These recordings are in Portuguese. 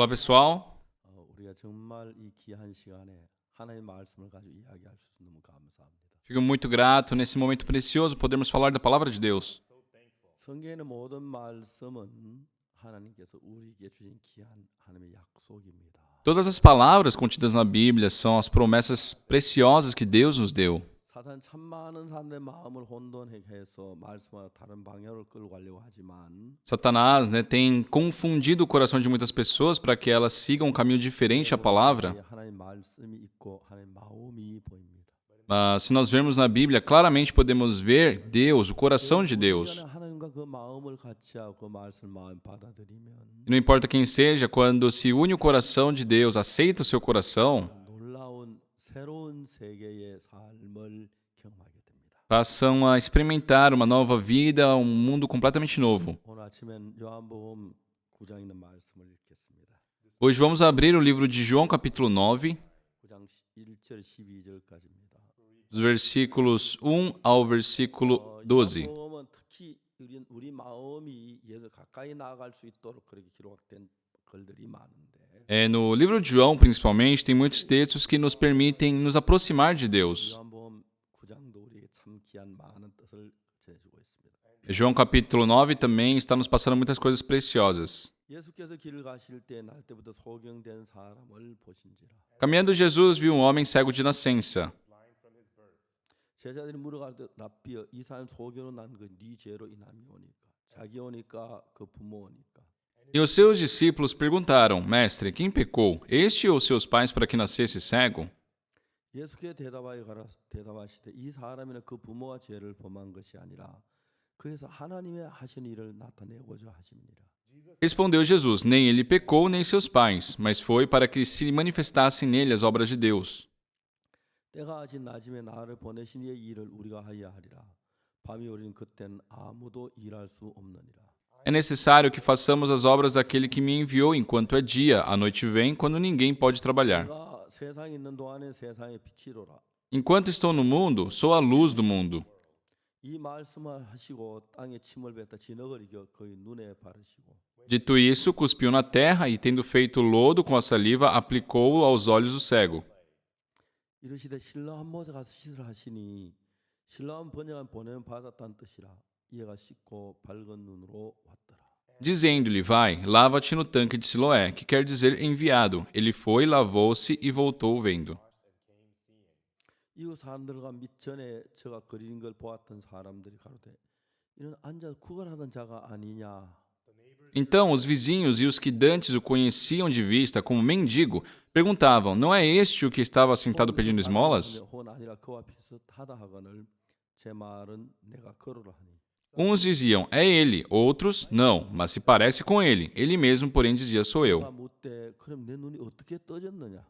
Olá, pessoal. 우리가 정말 이 귀한 시간에 하나님의 말씀을 가지고 이야기할 수 있어서 너무 감사합니다. Fico muito grato nesse momento precioso podermos falar da palavra de Deus. 성경의 모든 말씀은 하나님께서 우리에게 주신 귀한 하나님의 약속입니다. Todas as palavras contidas na Bíblia são as promessas preciosas que Deus nos deu. 사단 참 많은 사람들의 마음을 혼돈하게 해서 말씀과 다른 방향으로 끌고 가려고 하지만 Satanás, tem confundido o coração de muitas pessoas para que elas sigam um caminho diferente à palavra. 하나님 말씀이 있고 하나님 마음이 보입니다. Mas se nós vermos na Bíblia, claramente podemos ver Deus, o coração de Deus. 하나님과 그 마음을 같이 하고 그 말씀을 마음 받아들이면 E não importa quem seja, quando se une o coração de Deus, aceita o seu coração, 놀라운 새로운 세계의 삶을 경험하게 됩니다. passam a experimentar uma nova vida, um mundo completamente novo. 오늘 아침엔 요한복음 9장 있는 말씀을 읽겠습니다. Hoje vamos abrir o livro de João, capítulo 9, 9장 1절 12절까지입니다. dos versículos 1 ao versículo 12. 요한복음은 특히 우리 마음이 예수 가까이 나아갈 수 있도록 그렇게 기록된 글들이 많은데 No livro de João, principalmente, tem muitos textos que nos permitem nos aproximar de Deus. 요한복음 9장도 우리에게 참 귀한 많은 뜻을 제주고 있습니다. João, capítulo 9, também está nos passando muitas coisas preciosas. 예수께서 길을 가실 때 날 때부터 소경된 사람을 보신지라. Caminhando, Jesus viu um homem cego de nascença. 제자들이 물어가되 랍비여 이 사람 소경으로 난 그 네 죄로 인함이 오니까 자기 오니까 그 부모 오니까 E os seus discípulos perguntaram, Mestre, quem pecou, este ou seus pais para que nascesse cego? 예수께 대답하시되 이 사람이나 그 부모와 죄를 범한 것이 아니라 그래서 하나님의 하신 일을 나타내고자 하십니다. Respondeu Jesus, nem ele pecou, nem seus pais, mas foi para que se manifestassem nele as obras de Deus. 때가 아직 낮음에 나를 보내신 이의 일을 우리가 하여 하리라. 밤이 오리는 그때는 아무도 일할 수 없느니라. É necessário que façamos as obras daquele que me enviou enquanto é dia, a noite vem, quando ninguém pode trabalhar. 내가 세상에 있는 동안에 세상의 빛이로라. Enquanto estou no mundo, sou a luz do mundo. 이 말씀을 하시고 땅에 침을 뱉다 진흙을 이겨 그의 눈에 바르시고 Dito isso, cuspiu na terra e, tendo feito lodo com a saliva, aplicou-o aos olhos do cego. 이르시되 실로암 못에 가서 씻으라 하시니 실로암 번역한 보내는 받았다는 뜻이라 이해가 씻고 밝은 눈으로 왔더라. Dizendo-lhe, vai, lava-te no tanque de Siloé, que quer dizer enviado. Ele foi, lavou-se e voltou vendo. 이후 사람들과 밑전에 저가 그리는 걸 보았던 사람들이 가로되 이는 앉아 구걸하던 자가 아니냐. Então os vizinhos e os que dantes o conheciam de vista como mendigo perguntavam, não é este o que estava sentado pedindo esmolas? 혹은 아니라 그와 비슷하다 하거늘 제 말은 내가 걸으라 하니 Uns diziam, é ele, outros, não, mas se parece com ele. Ele mesmo, porém, dizia, sou 그가 eu. 묻되 그럼 내 눈이 어떻게 떠졌느냐.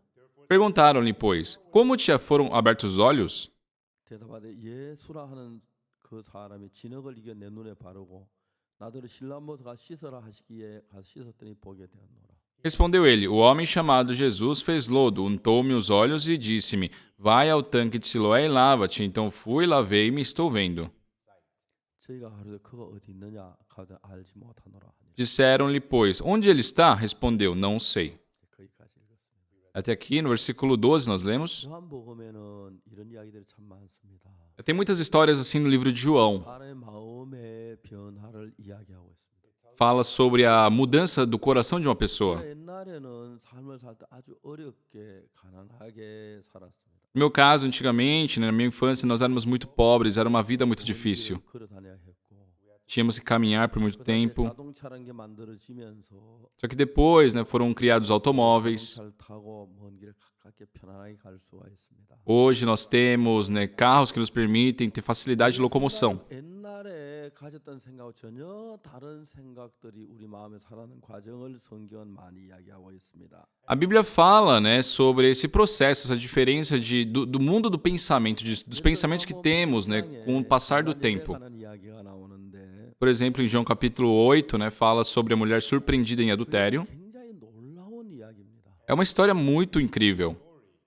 Perguntaram-lhe, pois, como te foram abertos os olhos? 대답하되 예수라 하는 그 사람이 진흙을 이겨 내 눈에 바르고 나더러 실로암 가 씻으라 하시기에 가서 씻었더니 보게 되었노라. Respondeu ele, o homem chamado Jesus fez lodo, untou-me os olhos e disse-me, vai ao tanque de Siloé e lava-te. Então fui, lavei-me e estou vendo. 저희가 가로되 그가 어디 있느냐 가로되 알지 못하노라 하니 Disseram-lhe, pois, onde ele está? Respondeu, não sei. 거기까지 읽었습니다. Até aqui, no versículo 12, nós lemos. 요한복음에는 이런 이야기들이 참 많습니다. Tem muitas histórias assim no livro de João. 사람의 마음의 변화를 이야기하고 있습니다. Fala sobre a mudança do coração de uma pessoa. 옛날에는 삶을 살 때 아주 어렵게 가난하게 살았습니다. No meu caso, antigamente, na minha infância, nós éramos muito pobres, era uma vida muito difícil. 걸어 다녀야 했고 Tínhamos que caminhar por muito tempo. 자동차라는 게 만들어지면서 Só que depois, foram criados automóveis. 자동차를 타고 먼 길을 가깝게 편안하게 갈 수가 있습니다. Hoje nós temos carros que nos permitem ter facilidade de locomoção. 옛날에 가졌던 생각과 전혀 다른 생각들이 우리 마음에 살아가는 과정을 성경은 많이 이야기하고 있습니다. A Bíblia fala, sobre esse processo, essa diferença do mundo do pensamento, dos pensamentos que temos, com o passar do tempo. 이야기가 나오는데 Por exemplo, em João capítulo 8, fala sobre a mulher surpreendida em adultério. 굉장히 놀라운 이야기입니다. É uma história muito incrível.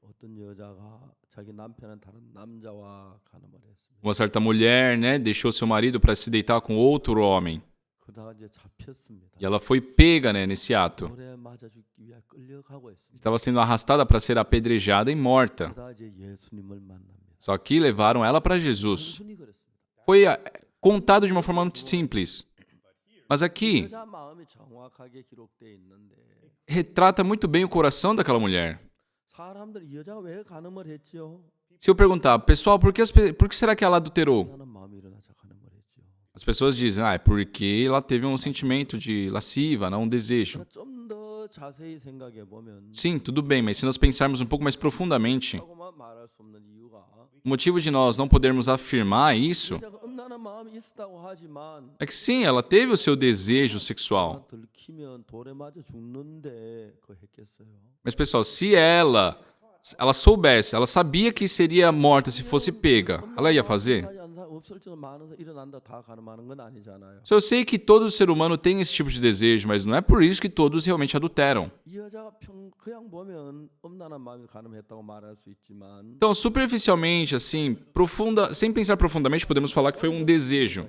어떤 여자가 자기 남편은 다른 남자와 간음을 했습니다. Uma certa mulher, deixou seu marido para se deitar com outro homem. 그 그러다가 이제 잡혔습니다. E ela foi pega, né, nesse ato. 돌에 맞아 죽기 위해 끌려가고 있습니다. Estava sendo arrastada para ser apedrejada e morta. 그러다가 이제 예수님을 만납니다. Só que levaram ela para Jesus. 순순히 그랬습니다. Foi contado de uma forma muito simples. Mas aqui 여자 마음이 정확하게 기록되어 있는데 retrata muito bem o coração daquela mulher. 사람들이 이 여자가 왜 간음을 했지요? Se eu perguntar, pessoal, por que será que ela adulterou? 하는 마음이 일어나서 간음을 했지요. As pessoas dizem, é porque ela teve um sentimento de lasciva, não um desejo. 좀 더 자세히 생각해 보면 Sim, tudo bem, mas se nós pensarmos um pouco mais profundamente, 하고만 말할 수 없는 이유가 o motivo de nós não podermos afirmar isso 여자가 음란한 마음이 있었다고 하지만 é que sim, ela teve o seu desejo sexual. 들키면 돌에 맞아 죽는데 그거 했겠어요. Mas, pessoal, se ela soubesse, ela sabia que seria morta se fosse pega, ela ia fazer? 없을지도 많아서 일어난다 다 간음하는 건 아니잖아요. Eu sei que todo ser humano tem esse tipo de desejo, mas não é por isso que todos realmente adulteram. 이 여자가 그냥 보면 음란한 마음이 간음했다고 말할 수 있지만 Então, superficialmente, assim, sem pensar profundamente, podemos falar que foi um desejo.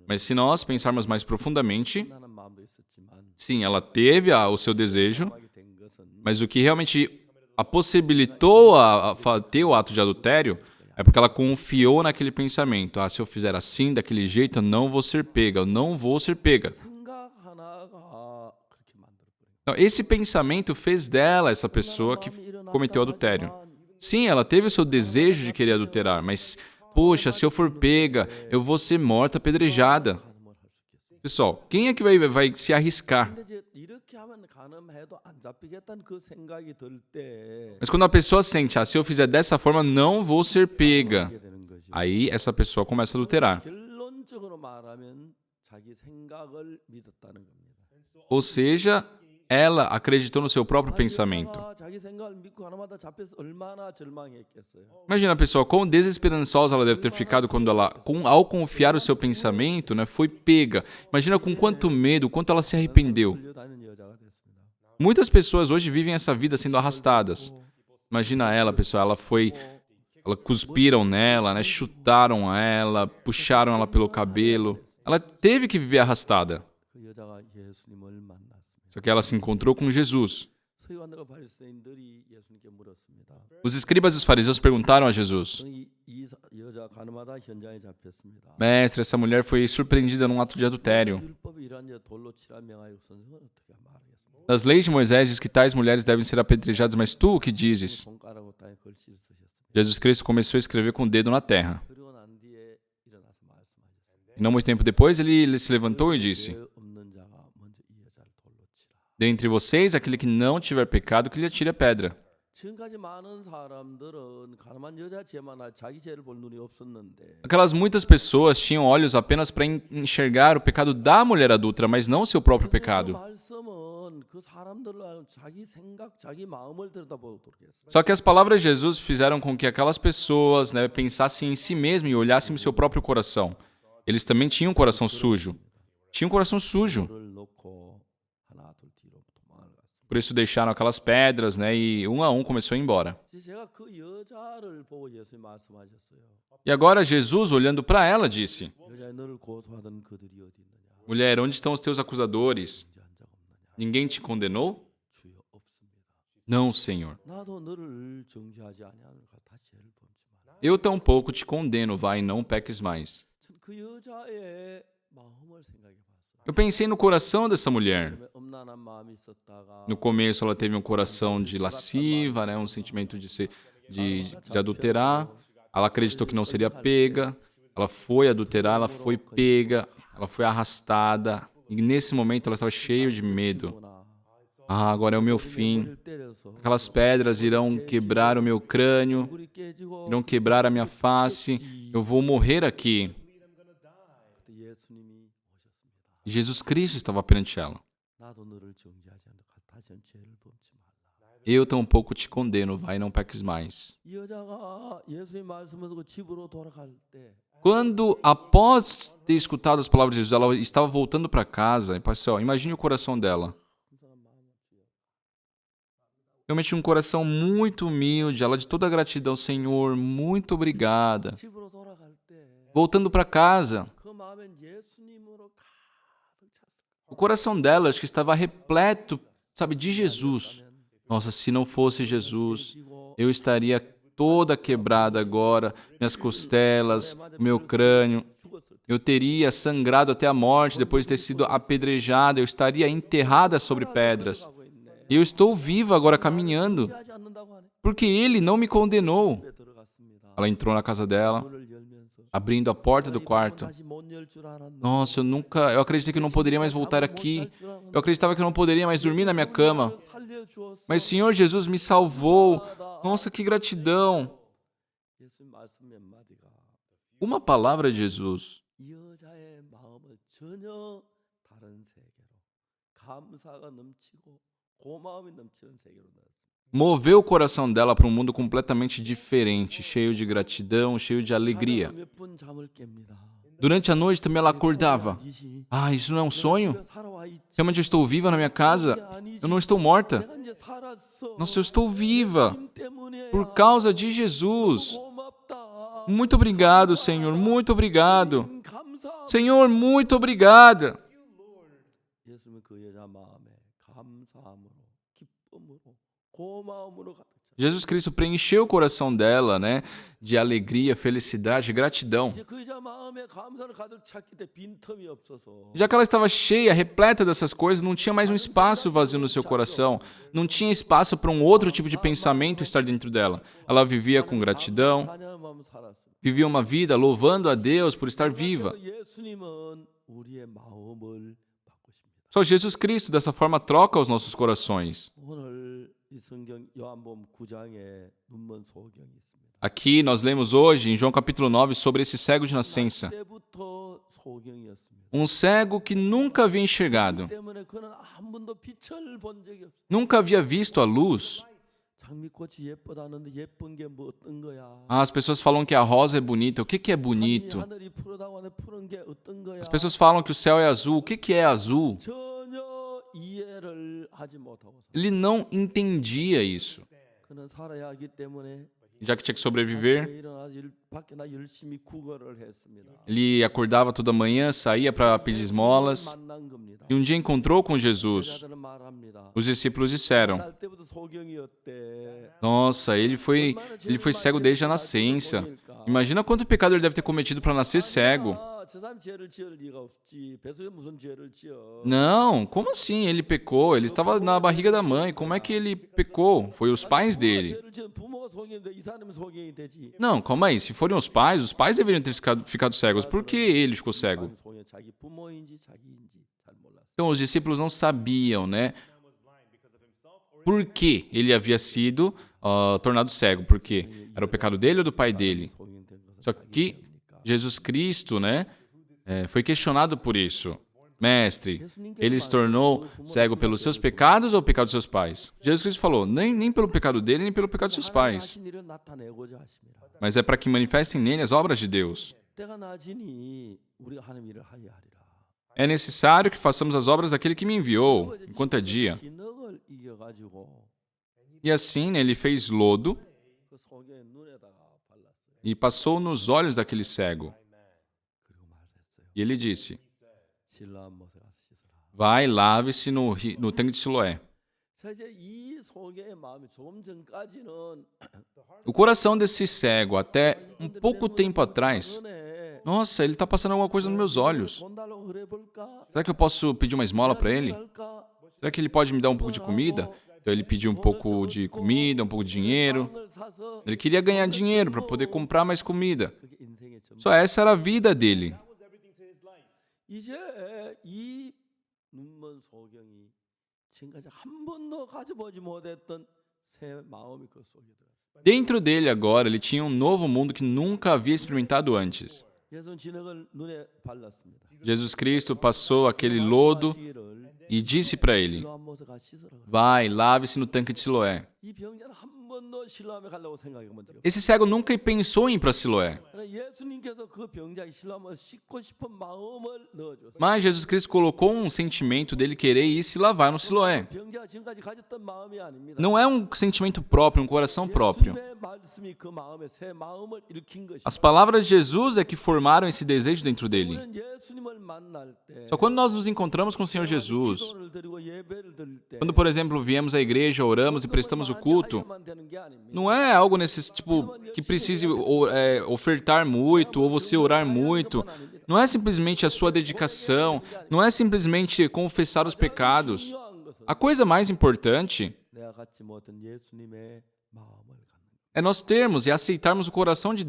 Mas se nós pensarmos mais profundamente, 음란한 마음도 있었지만 sim, ela teve o seu desejo, 하게 된 것은 mas o que realmente a possibilitou a ter o ato de adultério é porque ela confiou naquele pensamento. Ah, se eu fizer assim, daquele jeito, eu não vou ser pega, eu não vou ser pega. 생각 하나가 그렇게 만들어버려요. Então, esse pensamento fez dela essa pessoa que cometeu adultério. Sim, ela teve o seu desejo de querer adulterar, mas, poxa, se eu for pega, eu vou ser morta, apedrejada. 간음을 할 수 있겠어요. Pessoal, quem é que vai se arriscar? 근데 이제 이렇게 하면 간음해도 안 잡히겠다는 그 생각이 들 때 Mas quando a pessoa sente, se eu fizer dessa forma, não vou ser pega. 하게 되는 거죠. Aí essa pessoa começa a adulterar. 결론적으로 말하면 자기 생각을 믿었다는 겁니다. Ou seja, ela acreditou no seu próprio pensamento. 자기 생각을 믿고 하나마다 잡혀서 얼마나 절망했겠어요. Imagina, pessoal, quão desesperançosa ela deve ter ficado quando ela, ao confiar o seu pensamento, né, foi pega. Imagina com quanto medo, quanto ela se arrependeu. 끌려다니는 여자가 됐습니다. Muitas pessoas hoje vivem essa vida sendo arrastadas. Imagina ela, pessoal, ela cuspiram nela, né, chutaram ela, puxaram ela pelo cabelo. Ela teve que viver arrastada. 그 여자가 예수님을 만났습니다. Só que ela se encontrou com Jesus. 서기관들과 바리새인들이 예수님께 물었습니다. Os escribas e os fariseus perguntaram a Jesus: 이 여자 간음하다 현장에 잡혔습니다. Mestre, essa mulher foi surpreendida num ato de adultério. 율법이 이러한 여 돌로 치라 명하여 선생은 어떻게 말하겠습니까? Das leis de Moisés diz que tais mulheres devem ser apedrejadas, mas tu o que dizes? 손가락으로 땅에 글씨를 쓰셨습니다. Jesus Cristo começou a escrever com o dedo na terra. 그리고 난 뒤에 일어나서 말씀하셨습니다. E não muito tempo depois, ele se levantou e disse: 죄 없는 자가 먼저 이 여자를 돌로 치라. Dentre vocês, aquele que não tiver pecado, que lhe atire a pedra. 지금까지 많은 사람들은 가늠한 여자 죄만 자기 죄를 볼 눈이 없었는데 Aquelas muitas pessoas tinham olhos apenas para enxergar o pecado da mulher adulta, mas não o seu próprio 그 pecado. 말씀은 그 사람들을 자기 생각, 자기 마음을 들여다보도록 했어요. Só que as palavras de Jesus fizeram com que aquelas pessoas, né, pensassem em si mesmas e olhassem o seu próprio coração. Eles também tinham um coração sujo. Tinham um coração sujo. 를 놓고 하나 둘 뒤로 도망을 갔어요. Por isso deixaram aquelas pedras, né, e um a um começou a ir embora. 제가 그 여자를 보고 예수님 말씀하셨어요. E agora Jesus, olhando para ela, disse: 여자의 너를 고소하던 그들이 어디 있느냐? Mulher, onde estão os teus acusadores? 문제한 적 없느냐? Ninguém te condenou? 주여 없습니다. Não, Senhor. 나도 너를 정죄하지 아니하노라. 다시 죄를 범치 마라. Eu tampouco te condeno, vai, não peques mais. 저는 그 여자의 마음을 생각해 봤어요. Eu pensei no coração dessa mulher. 음란한 마음이 있었다가 No começo ela teve um coração de lasciva, né, um sentimento de adulterar. Ela acreditou que não seria pega. Ela foi adulterar, ela foi pega, ela foi arrastada. E nesse momento ela estava cheia de medo. Ah, agora é o meu fim. Aquelas pedras irão quebrar o meu crânio, irão quebrar a minha face. Eu vou morrer aqui. 예수님이 오셨습니다. E Jesus Cristo estava perante ela. 나도 너를 정죄하지 않노라. 다시는 죄를 범치 말라. Eu tampouco te condeno, vai, não peques mais. 이 여자가 예수님 말씀을 듣고 집으로 돌아갈 때 Quando, após ter escutado as palavras de Jesus, ela estava voltando para casa, pessoal, imagine o coração dela. Realmente um coração muito humilde, ela de toda a gratidão, Senhor, muito obrigada. 집으로 돌아갈 때 Voltando para casa, 그 마음엔 예수님으로 O coração dela, acho que estava repleto, sabe, de Jesus. Nossa, se não fosse Jesus, eu estaria toda quebrada agora, minhas costelas, meu crânio. Eu teria sangrado até a morte depois de ter sido apedrejada. Eu estaria enterrada sobre pedras. E eu estou viva agora caminhando, porque Ele não me condenou. Ela entrou na casa dela, abrindo a porta do quarto. Nossa, eu acreditei que eu não poderia mais voltar aqui. Eu acreditava que eu não poderia mais dormir na minha cama. Mas o Senhor Jesus me salvou. Nossa, que gratidão. Uma palavra de Jesus 이 여자의 마음을 전혀 다른 세계로 감사가 넘치고 고마움이 넘치는 세계로 넣었습니다. moveu o coração dela para um mundo completamente diferente, cheio de gratidão, cheio de alegria. 몇 번 잠을 깹니다. Durante a noite também ela acordava. Ah, isso não é um sonho? Realmente eu estou viva na minha casa? Eu não estou morta? Nossa, eu estou viva por causa de Jesus. Muito obrigado, Senhor, muito obrigado. Senhor, muito obrigada. 예수님은 그 여자 마음에 감사함으로 기쁨으로 고마움으로 가득 찼어요. Jesus Cristo preencheu o coração dela, né, de alegria, felicidade, gratidão. 이제 그 여자 마음에 감사를 가득 찼기 때문에 빈틈이 없어서 Já que ela estava cheia, repleta dessas coisas, não tinha mais um espaço vazio no seu coração. Não tinha espaço para um outro tipo de pensamento estar dentro dela. Ela vivia com gratidão, 찬양의 마음 살았습니다. vivia uma vida louvando a Deus por estar viva. 그래서 예수님은 우리의 마음을 바꾸십니다. Só Jesus Cristo, dessa forma, troca os nossos corações. 오늘 이 성경 요한복음 9장에 눈먼 소경이 있습니다. Aqui nós lemos hoje, em João capítulo 9, sobre esse cego de nascença. 때부터 소경이었습니다. Um cego que nunca havia enxergado, 때문에 그는 한 번도 빛을 본 적이 없어요. nunca havia visto a luz. 장미꽃이 예쁘다는데 예쁜 게 뭐 어떤 거야? Ah, as pessoas falam que a rosa é bonita. O que é bonito? 하늘이 푸르다고 하는데 푸른 게 어떤 거야? As pessoas falam que o céu é azul. O que é azul? 전혀 이해를 하지 못하고 Ele não entendia isso. 그는 살아야 하기 때문에 Já que tinha que sobreviver, 일어나서 밖에 나 열심히 구걸을 했습니다. ele acordava toda manhã, saía para pedir esmolas. 만난 겁니다. E um dia encontrou com Jesus. 여자들은 말합니다. Os discípulos disseram: 날 때부터 소경이었대. Nossa, ele foi cego desde a nascença. Imagina quanto pecado ele deve ter cometido para nascer cego. 저 사람 죄를 지을 리가 없지. 뱃속에 무슨 죄를 지어? Não, como assim? Ele pecou. Ele estava na barriga da mãe. Como é que ele pecou? Foi os pais dele. 죄를 지은 부모가 소경인데 이 사람은 소경이 되지. Não, calma aí. Se forem os pais deveriam ter ficado cegos. Por que ele ficou cego? 소경 자기 부모인지 자기인지 잘 몰랐어. Então, os discípulos não sabiam, né? Por que ele havia sido tornado cego? Por quê? Era o pecado dele ou do pai dele? 소경된 것은 Só que Jesus Cristo, né, foi questionado por isso. Mestre, ele se tornou cego pelos seus pecados ou pecado dos seus pais? Jesus Cristo falou, nem pelo pecado dele, nem pelo pecado dos seus pais. 하신 일을 나타내고자 하십니다. Mas é para que manifestem nele as obras de Deus. 때가 낮으니 우리가 하나님 일을 하여 하리라. É necessário que façamos as obras daquele que me enviou, enquanto é dia. 기능을 이겨가지고 E assim, né, ele fez lodo 그 소경의 눈에다가 발랐어요. e passou nos olhos daquele cego. 그리고 말했어요. E ele disse, 실로암 못에 가서 씻으라. vai, lave-se no tanque de Siloé. 자 이제 이 소경의 마음이 조금 전까지는 O coração desse cego, até um pouco tempo atrás, 전에 nossa, ele está passando alguma coisa nos meus olhos. 돈 달라고 그래 볼까? Será que eu posso pedir uma esmola para ele? 할까? Será que ele pode me dar um pouco de comida? Então ele pediu um pouco de comida, um pouco de dinheiro. 빵을 사서 Ele queria ganhar dinheiro para poder comprar mais comida. 그게 인생의 점. Só essa era a vida dele. 이제 이 눈먼 소경이 지금까지 한 번도 가져보지 못했던 새 마음이 그 속에 들어있어요. Dentro dele agora, ele tinha um novo mundo que nunca havia experimentado antes. 예수는 진흙을 눈에 발랐습니다. Jesus Cristo passou aquele lodo e disse para ele, 실로암 못에 가서 씻으라. vai, lave-se no tanque de Siloé. 이 병자는 한 한 번도 실로암에 가려고 생각해 본 적이 없어요. Esse cego nunca pensou em ir para Siloé. 예수님께서 그 병자의 실로암을 씻고 싶은 마음을 넣어줬어요. Mas Jesus Cristo colocou um sentimento dele querer ir se lavar no Siloé. 병자가 지금까지 가졌던 마음이 아닙니다. Não é um sentimento próprio, um coração próprio. 예수님의 말씀이 그 마음에 새 마음을 일으킨 것이. As palavras de Jesus é que formaram esse desejo dentro dele. 우리는 예수님을 만날 때 Só quando nós nos encontramos com o Senhor Jesus, 기도를 드리고 예배를 드릴 때 quando, por exemplo, viemos à igreja, oramos e prestamos o culto, 하려만 되는 게 아닙니다. não é algo nesse tipo que precise ofertar muito ou você orar muito. Não é simplesmente a sua dedicação, não é simplesmente confessar os pecados. 중요한 것은 A coisa mais importante 내가 갖지 못한 예수님의 마음을 갖는 것. é nós termos e aceitarmos o coração de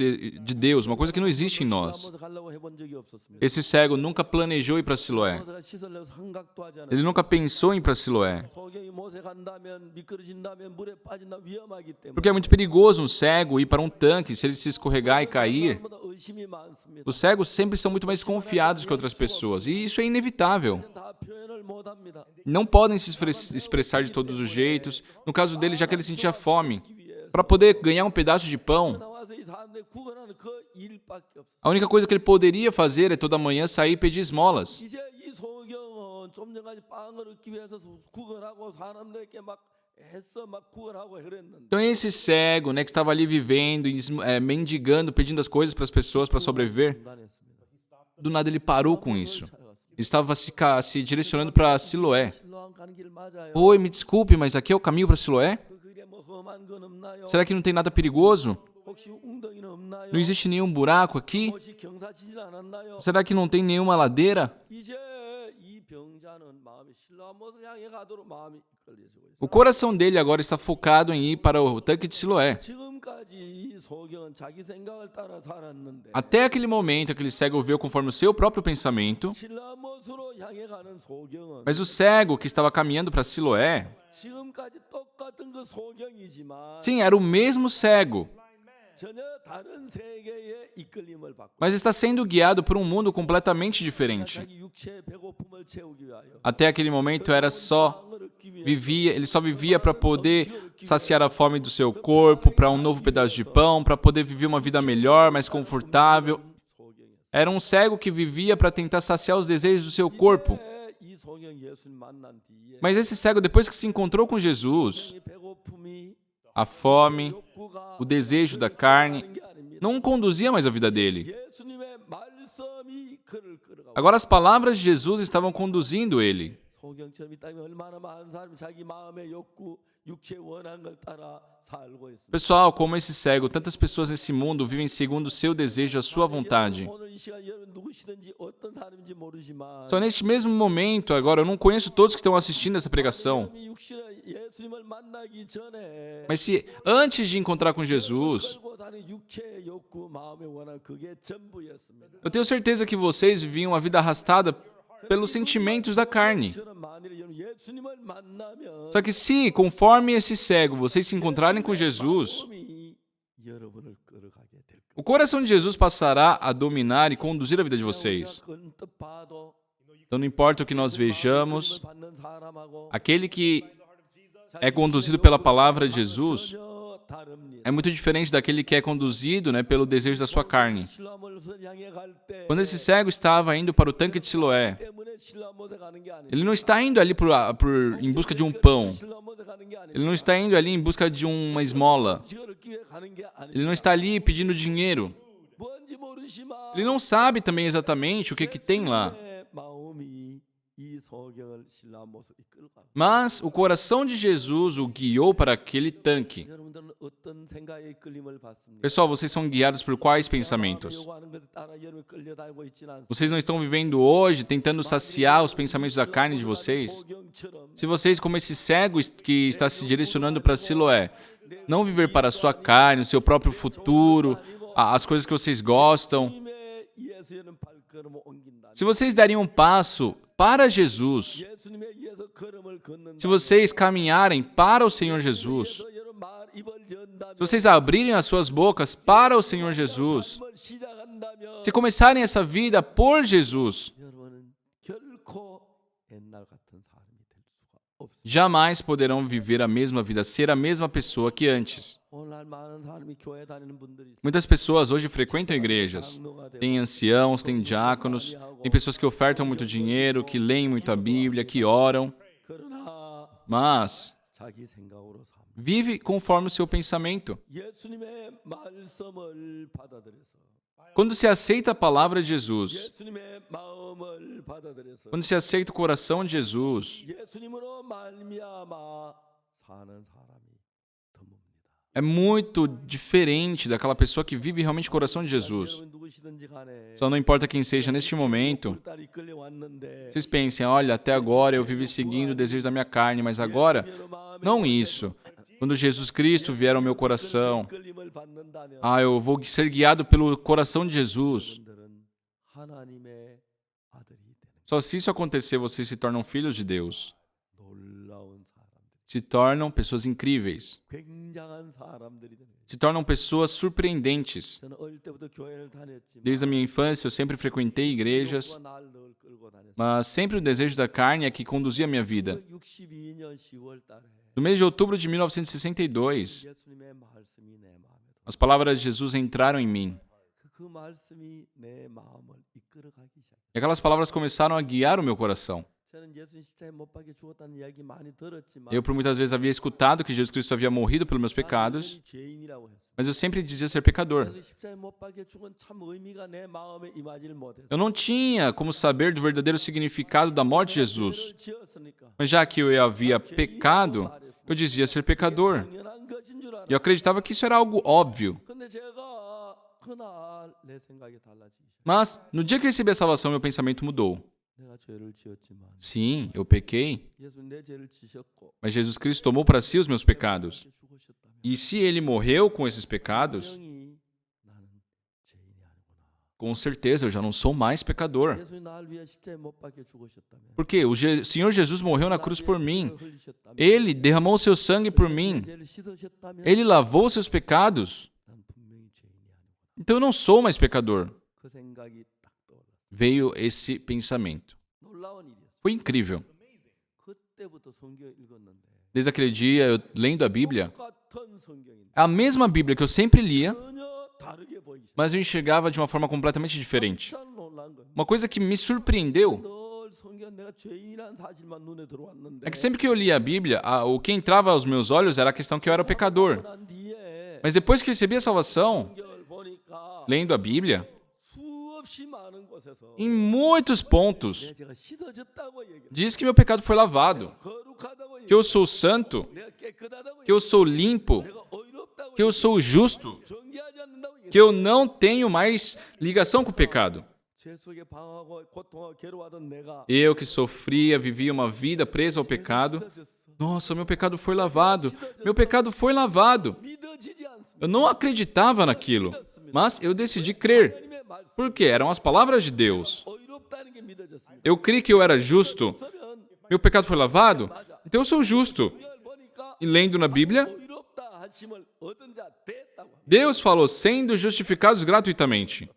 Deus, uma coisa que não existe em nós. 실로암으로 가려고 해본 적이 없었습니다. Esse cego nunca planejou ir para Siloé. 모세가 씻으려고 생각도 하지 않았어요. Ele nunca pensou em ir para Siloé. 소경이 모세 간다면 미끄러진다면 물에 빠진다면 위험하기 때문에 Porque é muito perigoso um cego ir para um tanque, se ele se escorregar e cair. 사람보다 의심이 많습니다. Os cegos sempre são muito mais confiados que outras pessoas, e isso é inevitável. 다 표현을 못 합니다. Não podem se expressar de todos os jeitos. No caso dele, já que ele sentia fome, para poder ganhar um pedaço de pão, 나와서 이 사람들 구걸하는 그 일밖에 없어요. a única coisa que ele poderia fazer é toda manhã sair e pedir esmolas. 이제 이 소경은 좀 전까지 빵을 얻기 위해서 구걸하고 사람들에게 막 애써 막 구걸하고 그랬는데 Então esse cego, né, que estava ali vivendo, mendigando, pedindo as coisas para as pessoas para sobreviver, 중단했습니다. do nada ele parou com isso. Ele estava se direcionando para Siloé. 실로암 가는 길 맞아요. Oi, me desculpe, mas aqui é o caminho para Siloé? 그 길에 뭐 험한 건 없나요? Será que não tem nada perigoso? 혹시 웅덩이는 없나요? Não existe nenhum buraco aqui? 혹시 경사지진 않았나요? Será que não tem nenhuma ladeira? 이제 이 병자는 마음이 실로암으로 향해 가도록 마음이 이끌려지고 있어요. O coração dele agora está focado em ir para o tanque de Siloé. 지금까지 이 소경은 자기 생각을 따라 살았는데 Até aquele momento, aquele cego viveu conforme o seu próprio pensamento, 실로암으로 향해 가는 소경은 mas o cego que estava caminhando para Siloé, 지금까지 똑같은 그 소경이지만 sim, era o mesmo cego, 전혀 다른 세계의 이끌림을 받고 mas está sendo guiado por um mundo completamente diferente. 자기 육체의 배고픔을 채우기 위하여 Até aquele momento era só 빵을 얻기 위해 ele só vivia para poder saciar a fome do seu corpo, para um novo pedaço de pão, para poder viver uma vida melhor, mais confortável. 소경이었어요. Era um cego que vivia para tentar saciar os desejos do seu corpo. 이 소경 예수님 만난 뒤에 Mas esse cego, depois que se encontrou com Jesus, 이 배고픔이 a fome, 욕구가 o desejo da carne, 하는 게 아닙니다. não conduzia mais a vida dele. 예수님의 말씀이 그를 끌어가고 Agora as palavras de Jesus estavam conduzindo ele. 소경처럼 이 땅에 얼마나 많은 사람이 자기 마음의 욕구, 육체의 원한 걸 따라 살고 있습니다. Pessoal, como esse cego, tantas pessoas nesse mundo vivem segundo o seu desejo, a sua vontade. 오늘 이 시간 여러분 누구시든지 어떤 사람인지 모르지만 Só neste mesmo momento, agora, eu não conheço todos que estão assistindo essa pregação, 이 육신의 예수님을 만나기 전에 mas se antes de encontrar com Jesus, 끌고 다니는 육체의 욕구, 마음의 원한 그게 전부였습니다. eu tenho certeza que vocês viviam uma vida arrastada pelos sentimentos da carne. 저는 만일에 여러분 예수님을 만나면 Só que se, conforme esse cego, vocês se encontrarem com Jesus, 마음이 여러분을 끌어가게 될 겁니다. o coração de Jesus passará a dominar e conduzir a vida de vocês. 우리가 언뜻 봐도 Então não importa o que nós vejamos, 받는 사람하고 aquele que é conduzido pela palavra de Jesus 전혀 다릅니다. é muito diferente daquele que é conduzido, né, pelo desejo da sua carne. 실로암을 향해 갈 때 Quando esse cego estava indo para o tanque de Siloé, 때문에 실로암에 가는 게 아닙니다. ele não está indo ali em busca de um pão. 실로암에 가는 게 아닙니다. Ele não está indo ali em busca de uma esmola. 지혜를 얻기 위해 가는 게 아닙니다. Ele não está ali pedindo dinheiro. 뭔지 모르지만 Ele não sabe também exatamente o que tem lá. 내 마음이 이 소경을 실로암으로 이끌어가. Mas o coração de Jesus o guiou para aquele tanque. 여러분들은 어떤 생각에 이끌림을 받습니까? Pessoal, vocês são guiados por quais pensamentos? 요구하는 것에 따라 여러분 끌려다니고 있지는 않습니다. Vocês não estão vivendo hoje tentando saciar os pensamentos da carne de vocês? 소경처럼 Se vocês, como esse cego que está se direcionando para Siloé, não viver para a sua carne, o seu próprio futuro, as coisas que vocês gostam, 주님의 예수에는 발걸음을 옮긴다. se vocês derem um passo para Jesus, 예수님의 예수 걸음을 걷는다. se vocês caminharem para o Senhor Jesus, 그래서 여러분 말 입을 연다면 se vocês abrirem as suas bocas para o Senhor Jesus, 삶을 시작한다면 se começarem essa vida por Jesus, 여러분은 결코 옛날 같은 사람이 될 수가 jamais poderão viver a mesma vida, ser a mesma pessoa que antes. 오늘날 많은 사람이 교회 다니는 분들이 있어요. Muitas pessoas hoje frequentam igrejas. Tem anciãos, tem diáconos, tem pessoas que ofertam muito dinheiro, que leem muito a Bíblia, que oram, 그러나 mas 자기 생각으로 삽니다. vive conforme o seu pensamento. 예수님의 말씀을 받아들여서 Quando se aceita a palavra de Jesus, 예수님의 마음을 받아들여서 quando se aceita o coração de Jesus, 예수님으로 말미암아 사는 사람이 드뭅니다. é muito diferente daquela pessoa que vive realmente o coração de Jesus. 여러분 누구시든지 간에 Só não importa quem seja neste momento. 딸 이끌려 왔는데 Vocês pensem, olha, até agora eu vivi seguindo o desejo da minha carne, mas agora, não isso. Quando Jesus Cristo vier ao meu coração, 이끌림을 받는다면 eu vou ser guiado pelo coração de Jesus. 여러분들은 하나님의 아들이 되는 Só se isso acontecer, vocês se tornam filhos de Deus. 놀라운 사람들, Se tornam pessoas incríveis. 굉장한 사람들이 되는 거예요. Se tornam pessoas surpreendentes. 저는 어릴 때부터 교회를 다녔지만 Desde a minha infância, eu sempre frequentei igrejas, 욕구가 나를 늘 끌고 다녔어요. mas sempre o desejo da carne é que conduzia a minha vida. 62년 10월 달에 No mês de outubro de 1962, 예수님의 말씀이 내 마음에 들어. as palavras de Jesus entraram em mim. 그 말씀이 내 마음을 이끌어가기 시작해요. E aquelas palavras começaram a guiar o meu coração. 저는 예수님 십자가에 못 박혀 죽었다는 이야기 많이 들었지만 Eu, por muitas vezes, havia escutado que Jesus Cristo havia morrido pelos meus pecados, 죄인이라고 했어요. mas eu sempre dizia ser pecador. 그 십자가에 못 박혀 죽은 참 의미가 내 마음에 임하지를 못했어요. Eu não tinha como saber do verdadeiro significado da morte de Jesus. 죄를 지었으니까 Mas já que eu havia pecado, eu dizia ser pecador. 당연한 것인 줄 E eu 알았어요. acreditava que isso era algo óbvio. 근데 제가 그날 내 생각이 달라지기 시작해요. Mas, no dia que eu recebi a salvação, meu pensamento mudou. 내가 죄를 지었지만 Sim, eu pequei, 예수님 내 죄를 지셨고 mas Jesus Cristo tomou para si os meus pecados. 이렇게 죽으셨다면 E se ele morreu com esses pecados, 분명히 나는 죄인이 아니구나. com certeza eu já não sou mais pecador. 예수님 나를 위해 십자가에 못 박혀 죽으셨다면 Porque o Senhor Jesus morreu na cruz por mim. 피를 흘리셨다면 Ele derramou seu sangue por mim. 죄를 씻으셨다면 Ele lavou seus pecados. 난 분명히 죄인이 아니구나. Então eu não sou mais pecador. 그 생각이 딱 떠올랐어요. Veio esse pensamento. 놀라운 일이었어요. Foi incrível. 그때부터 성경 읽었는데 Desde aquele dia, eu lendo a Bíblia, 똑같은 성경인데 a mesma Bíblia que eu sempre lia, 전혀 다르게 보이기 시작해요. mas eu enxergava de uma forma completamente diferente. 참 놀란 거예요. Uma coisa que me surpreendeu 늘 성경 내가 죄인이라는 사실만 눈에 들어왔는데 é que sempre que eu lia a Bíblia, o que entrava aos meus olhos era a questão que eu era pecador. 난 뒤에 Mas depois que eu recebi a salvação, 성경을 보니까 lendo a Bíblia, 수없이 많은 곳에서 em muitos pontos, 제가 씻어졌다고 얘기해요. diz que meu pecado foi lavado, 거룩하다고 que eu 얘기해요. sou santo, 내가 깨끗하다고 que eu 얘기해요. sou limpo, 내가 의롭다고 que eu sou justo, 정죄하지 않는다고 얘기해요. que eu não tenho mais ligação com o pecado. 죄 속에 방황하고 고통하고 괴로워하던 내가 Eu que sofria, vivia uma vida presa ao pecado. 씻어졌어. Nossa, meu pecado foi lavado. Meu pecado foi lavado. 믿어지지 않습니다. Eu não acreditava naquilo, mas eu decidi crer. 하나님의 말씀 Porque eram as palavras de Deus. 의롭다는 게 믿어졌습니다. Eu criei que eu era justo. 그러면 Meu pecado foi lavado? Então eu sou justo. 성경을 보니까 E lendo na Bíblia, 의롭다 하심을 얻은 자 됐다고. Deus falou, sendo justificados gratuitamente.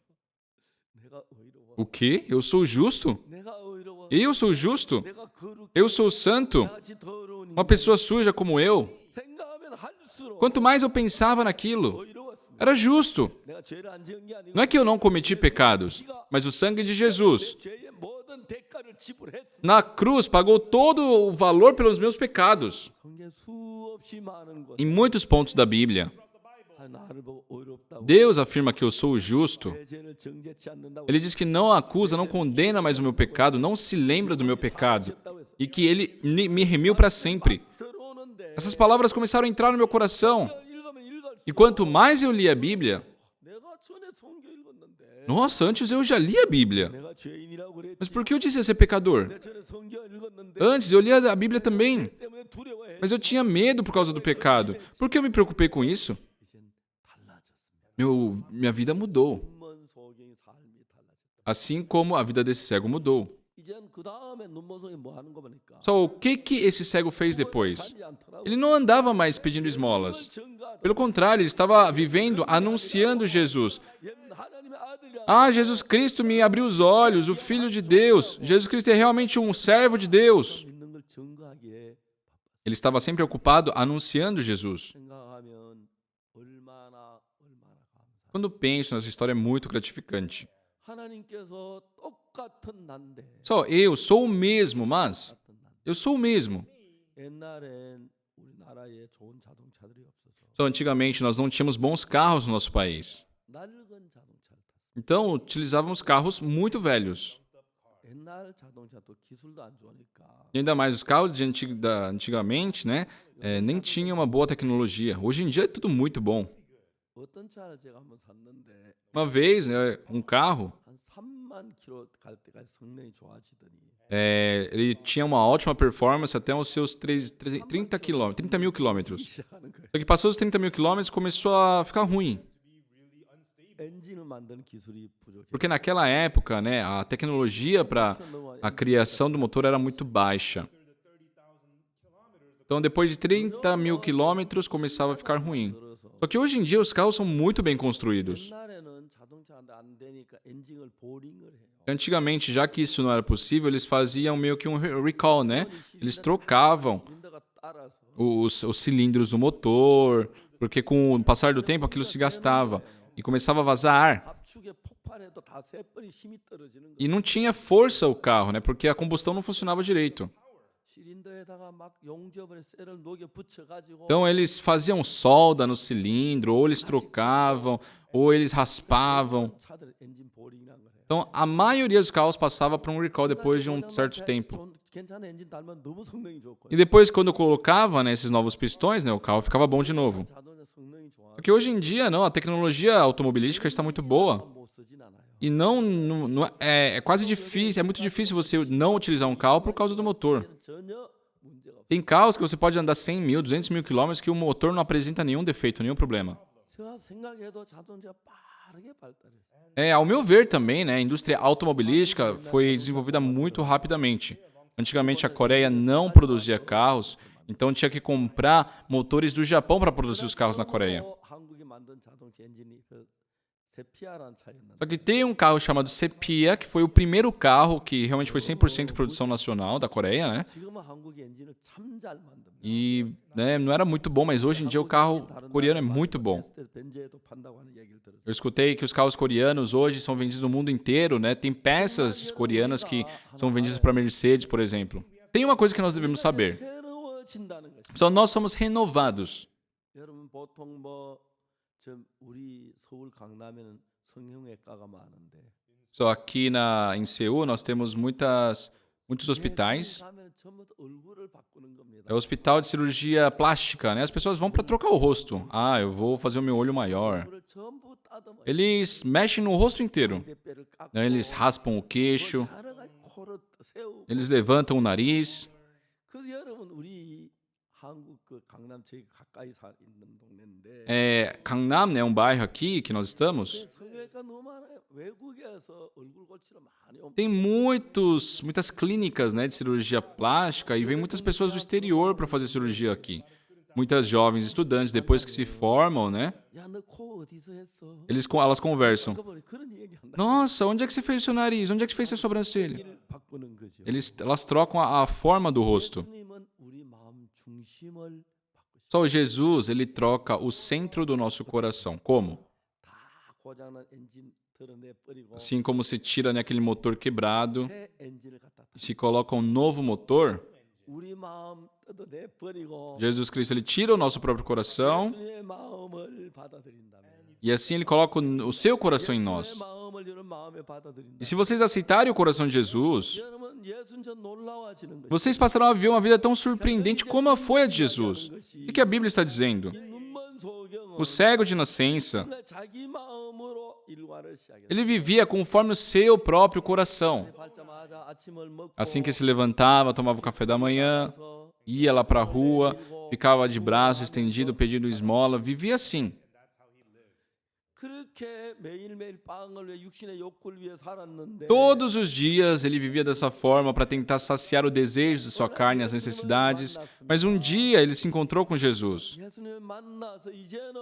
내가 의로워. O quê? Eu sou justo? 내가 의로워. Eu sou justo? 내가 거룩해. Eu sou santo? 나같이 더러운 Uma pessoa suja como eu? 생각하면 할수록 Quanto mais eu pensava naquilo, 의로웠습니다. era justo. 내가 죄를 안 지은 게 아니고 Não é que eu não cometi pecados, mas o sangue de Jesus 죄의 모든 대가를 지불했습니다. na cruz pagou todo o valor pelos meus pecados. 성경 수없이 많은 것. Em muitos pontos da Bíblia, 나를 보고 의롭다고. Deus afirma que eu sou justo. 내 죄를 정죄치 않는다고. Ele diz que não acusa, não condena mais o meu pecado, não se lembra do meu pecado e que ele me remiu para sempre. 들어오는데 Essas palavras começaram a entrar no meu coração. 읽으면 읽을수록 E quanto mais eu lia a Bíblia, 내가 전에 성경 읽었는데 nossa, antes eu já lia a Bíblia. 내가 죄인이라고 그랬지. Mas por que eu dizia ser pecador? 내 전에 성경 읽었는데 Antes eu lia a Bíblia também, 때문에 두려워해. mas eu tinha medo por causa do pecado. Por que eu me preocupei com isso? 이젠 달라졌습니다. Minha vida mudou, 눈먼 소경의 삶이 달라졌다. assim como a vida desse cego mudou. 이젠 그 다음에 눈먼 소경이 뭐 하는 거 보니까 Só o que esse cego fez depois? 하지 않더라고. Ele não andava mais pedindo esmolas. 증거하더라고. Pelo contrário, ele estava vivendo, anunciando Jesus. 얘는 하나님의 아들이야. Ah, Jesus Cristo me abriu os olhos, o Filho de Deus. Jesus Cristo é realmente um servo de Deus. 믿는 걸 증거하기에 Ele estava sempre ocupado anunciando Jesus. 생각하면 얼마나 감사. Quando penso nessa história é muito gratificante. 하나님께서 똑같은 난데 Só eu sou o mesmo, mas eu sou o mesmo. 옛날엔 우리나라에 좋은 자동차들이 없어서 Só antigamente nós não tínhamos bons carros no nosso país. 낡은 자동차를 탔어. Então utilizávamos carros muito velhos. 옛날 자동차도 기술도 안 좋으니까 E ainda mais os carros de antigamente, né? Nem tinham uma boa tecnologia. Hoje em dia é tudo muito bom. 어떤 차를 제가 한번 샀는데 Uma vez, né, um carro, 한 3만 킬로 갈 때까지 성능이 좋아지더니 ele tinha uma ótima performance até os seus 30 mil quilômetros. 시작하는 거예요. Só que passou os 30 mil quilômetros começou a ficar ruim. 엔진을 만드는 기술이 부족해. Porque naquela época, né, a tecnologia para a criação do motor era muito baixa. Então, depois de 30 mil quilômetros, começava a ficar ruim. Só que hoje em dia os carros são muito bem construídos. 옛날에는 자동차인데 안 되니까 엔진을 보링을 해요. Antigamente, já que isso não era possível, eles faziam meio que um recall, né? Eles trocavam 실린더가 따라서 os cilindros do motor, porque com o passar do tempo aquilo se gastava e começava a vazar ar. 압축에 폭발해도 다 세번이 힘이 떨어지는 거예요. E não tinha força o carro, né? Porque a combustão não funcionava direito. 실린더에다가 막 용접을 쇠를 녹여 붙여가지고 Então eles faziam solda no cilindro, ou eles trocavam, ou eles raspavam. 차들 엔진 보링이라는 걸 해요. Então a maioria dos carros passava por um recall depois de um certo tempo. 괜찮은 엔진 달면 너무 성능이 좋고 E depois, quando eu colocava, né, esses novos pistões, né, o carro ficava bom de novo. 자동차 성능이 좋아. Porque hoje em dia, não, a tecnologia automobilística está muito boa. 못 쓰진 않아요. E é quase difícil, é muito difícil você não utilizar um carro por causa do motor. 전혀 문제가 없어요. Tem carros que você pode andar 100 mil, 200 mil quilômetros que o motor não apresenta nenhum defeito, nenhum problema. 제가 생각해도 자동차가 빠르게 발달했어요. Ao meu ver também, né, a indústria automobilística foi desenvolvida muito rapidamente. Antigamente a Coreia não produzia carros, então tinha que comprar motores do Japão para produzir os carros na Coreia. 한국이 만든 자동차 엔진이 그 세피아라는 차였는데 Só que tem um carro chamado Sepia, que foi o primeiro carro que realmente foi 100% produção nacional da Coreia, né? 지금은 한국의 엔진을 참 잘 만듭니다. E né, não era muito bom, mas hoje em dia o carro coreano é muito bom. 벤츠에도 판다고 하는 얘기를 들었어요. Eu escutei que os carros coreanos hoje são vendidos no mundo inteiro, né? Tem peças coreanas que são vendidas para Mercedes, por exemplo. Tem uma coisa que nós devemos saber. 새로워진다는 거죠. Só nós somos renovados. 여러분 보통 우리 서울 강남에는 성형외과가 많은데 Só aqui em Seul nós temos muitos hospitais. 가면 전부 다 얼굴을 바꾸는 겁니다. É o hospital de cirurgia plástica, né? As pessoas vão para trocar o rosto. Ah, eu vou fazer o meu olho maior. 얼굴을 전부 따듬어요. Eles mexem no rosto inteiro. 뼈를 깎고 Né? Eles raspam o queixo, 여러 가지 코를 세우고. eles levantam o nariz. 그래서 여러분 우리 한국 그 강남 저희 가까이 있는 동네인데 Gangnam, né? Um bairro aqui que nós estamos. 성형외과 너무 많아요. 외국에서 얼굴 고치러 많이 옵니다. Tem muitas clínicas, né, de cirurgia plástica e vem muitas pessoas do exterior para fazer cirurgia aqui. Muitas jovens estudantes, depois que se formam, né, 야, 너 코 어디서 했어? elas conversam. 그런 얘기 한다. Nossa, onde é que você fez o seu nariz? Onde é que você fez a sobrancelha? 얘기를 바꾸는 거죠. Elas trocam a forma do rosto. 예수님은 우리 마음 중심을 바꾸시고 Só Jesus, ele troca o centro do nosso coração. Como? 다 고장난 엔진 털어내 버리고 Assim como se tira, né, aquele motor quebrado 새 엔진을 갖다 e se coloca um novo motor. 우리 마음 뜯어내 버리고 Jesus Cristo, ele tira o nosso próprio coração 예수님의 마음을 받아들인다면 e assim ele coloca o seu coração em nós. 예수님의 마음을 여러분 마음에 받아들인다. E se vocês aceitarem o coração de Jesus, 여러분 예수는 전 놀라워지는 거죠. vocês passarão a viver uma vida tão surpreendente como foi a de Jesus. O que a Bíblia está dizendo? 이 눈먼 소경은 O cego de nascença, 원래 자기 마음으로 일과를 시작했어요. ele vivia conforme o seu próprio coração. 밝자마자 아침을 먹고 Assim que se levantava, tomava o café da manhã, ia lá para a rua, ficava de braço estendido pedindo esmola, vivia assim. 그렇게 매일매일 빵을 위해 육신의 욕구를 위해 살았는데 Todos os dias ele vivia dessa forma para tentar saciar o desejo de sua carne e as necessidades, mas um dia ele se encontrou com Jesus. 예수님을 만나서 이제는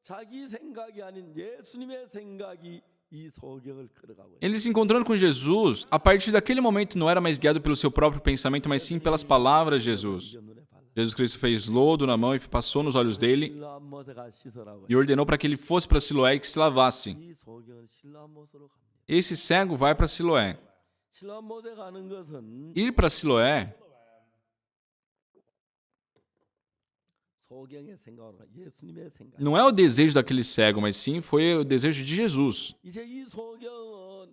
자기 생각이 아닌 예수님의 생각이 이 소경을 끌어가고 있어요. Ele se encontrando com Jesus, a partir daquele momento não era mais guiado pelo seu próprio pensamento, mas sim pelas palavras de Jesus. 눈에 발라. Jesus Cristo fez lodo na mão e passou nos olhos dele 실로 못에 가 씻으라고. e ordenou para que ele fosse para Siloé e que se lavasse. 이 소경은 실로 못으로 갑니다. Esse cego vai para Siloé. 실로 못에 가는 것은 Ir para Siloé 소경의 생각으로 예수님의 생각. não é o desejo daquele cego, mas sim foi o desejo de Jesus. 이제 이 소경은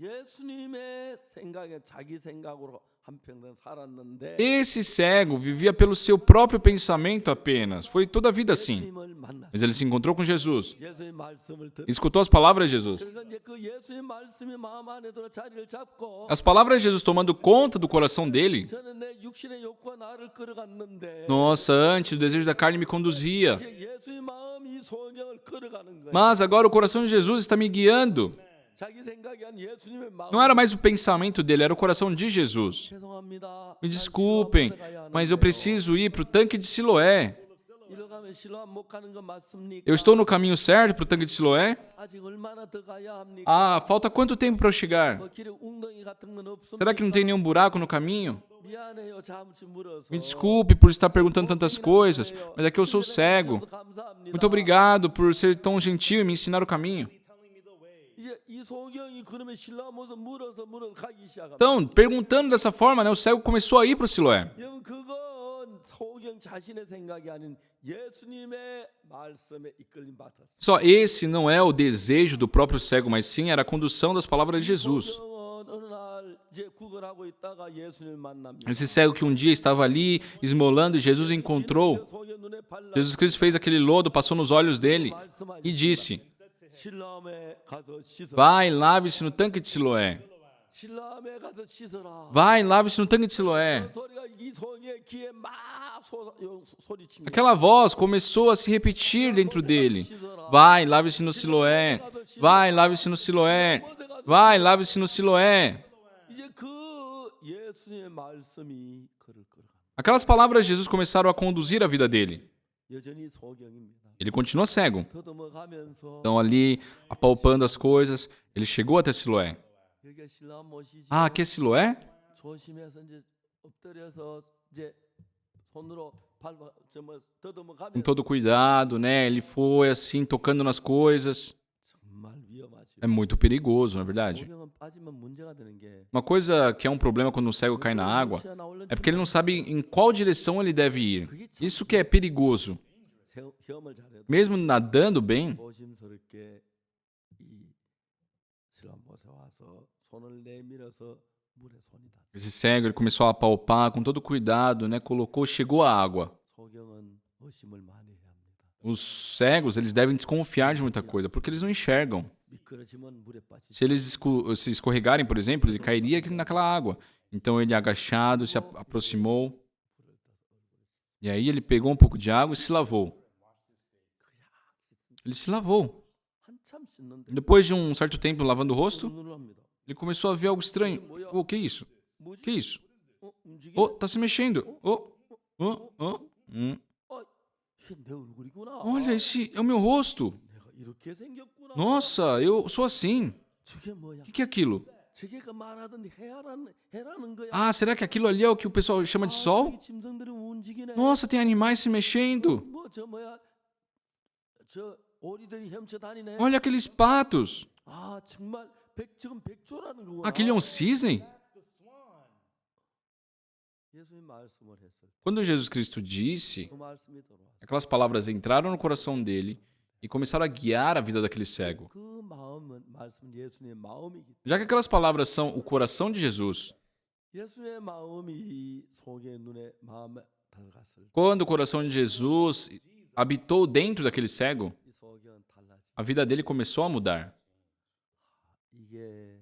예수님의 생각에 자기 생각으로 한평생 살았는데 Esse cego vivia pelo seu próprio pensamento apenas. Foi toda a vida assim. 예수님을 만났어요. Mas ele se encontrou com Jesus. 예수의 말씀을 듣고 Escutou as palavras de Jesus. 그러니까 이제 그 예수의 말씀이 마음 안에 들어 자리를 잡고 As palavras de Jesus tomando conta do coração dele. 저는 내 육신의 욕구가 나를 끌어갔는데 Nossa, antes o desejo da carne me conduzia. 이제 예수의 마음이 이 소경을 끌어가는 거예요. Mas agora o coração de Jesus está me guiando. 자기 생각이 아닌 예수님의 마음. Não era mais o pensamento dele, era o coração de Jesus. 죄송합니다. Me desculpem, mas eu preciso ir para o tanque de Siloé. 이러 가면 실로암 못 가는 거 맞습니까? Eu estou no caminho certo para o tanque de Siloé? 아직 얼마나 더 가야 합니까? Ah, falta quanto tempo para eu chegar? 뭐 길에 웅덩이 같은 건 없습니까? Será que não tem nenhum buraco no caminho? 미안해요. 잠시 물어서. Me desculpe por estar perguntando tantas coisas, mas é que eu sou cego. 감사합니다. Muito obrigado por ser tão gentil e me ensinar o caminho. 이제 이 소경이 그러면 실로암에서 물어서 가기 시작합니다. Então, perguntando dessa forma, né, o cego começou a ir para o Siloé. 여러분 그건 소경 자신의 생각이 아닌 예수님의 말씀에 이끌림 받았어요. Só esse não é o desejo do próprio cego, mas sim era a condução das palavras de Jesus. 소경은 어느 날 이제 구걸하고 있다가 예수님을 만납니다. Esse cego que um dia estava ali esmolando e Jesus encontrou. 소경 눈에 발라 Jesus Cristo fez aquele lodo, passou nos olhos dele e disse: 실로암에 가서 씻어라. vai, lave-se no tanque de Siloé. 실로암에 가서 씻어라. Vai, lave-se no tanque de Siloé. 소리가 이 소경의 귀에 막 소리칩니다. Aquela voz começou a se repetir dentro dele. Vai, lave-se no Siloé. Vai, lave-se no Siloé. Vai, lave-se no Siloé. 이제 그 예수님의 말씀이 그를 끌어갑니다. Aquelas palavras de Jesus começaram a conduzir a vida dele. 여전히 소경입니다. Ele continua cego. 더듬어가면서 Então, ali, apalpando as coisas, ele chegou até Siloé. 여기 실로암 못이지. Ah, aqui é Siloé? 조심해서 이제 엎드려서 이제 손으로 밟아 뭐 Com 더듬어가면 todo cuidado, né? Ele foi assim, tocando nas coisas. 정말 위험하죠. É muito perigoso, não é verdade? 소경은 빠지면 문제가 되는 게 Uma coisa que é um problema quando um cego cai na água é porque ele não sabe em qual direção ele deve ir. Isso que é perigoso. 헤엄을 잘해도 Mesmo nadando bem, 조심스럽게 이 실로암 못에 와서 손을 내밀어서 물에 손이 닿았어요. esse cego ele começou a apalpar com todo cuidado, né? Colocou, chegou à água. 소경은 의심을 많이 해야 합니다. Os cegos, eles devem desconfiar de muita coisa, porque eles não enxergam. 미끄러지면 물에 빠지죠. Se eles se escorregarem, por exemplo, ele cairia aqui naquela água. Então ele agachado se aproximou. E aí ele pegou um pouco de água e se lavou. Ele se lavou. 한참 씻는데 Depois de um certo tempo lavando o rosto, 눈을 합니다. ele começou a ver algo estranho. Oh, que isso? 뭐지? Que isso? 움직이? Oh, tá se mexendo. Oh. 이게 내 얼굴이구나. Olha, esse é o meu rosto. 내가 이렇게 생겼구나. Nossa, eu sou assim. 저게 뭐야? O que é aquilo? 저게 그 말하던 해라는 거야. Ah, será que aquilo ali é o que o pessoal chama de sol? 저기 짐승들이 움직이네. Nossa, tem animais se mexendo. 저 뭐야? 저 오리들이 헤엄쳐 다니네. Olha aqueles patos. 아 정말 지금 백조라는 거구나. Aquele é um cisne? 예수님 말씀을 했을 때 Quando Jesus Cristo disse, 그 말씀이 들어와. aquelas palavras entraram no coração dele e começaram a guiar a vida daquele cego. 그 마음은 말씀 예수님의 마음이기. Já que aquelas palavras são o coração de Jesus, 예수님의 마음이 속의 눈에 마음에 들어갔을 때 quando o coração de Jesus habitou dentro daquele cego, 이 속은 달라지. a vida dele começou a mudar. 이게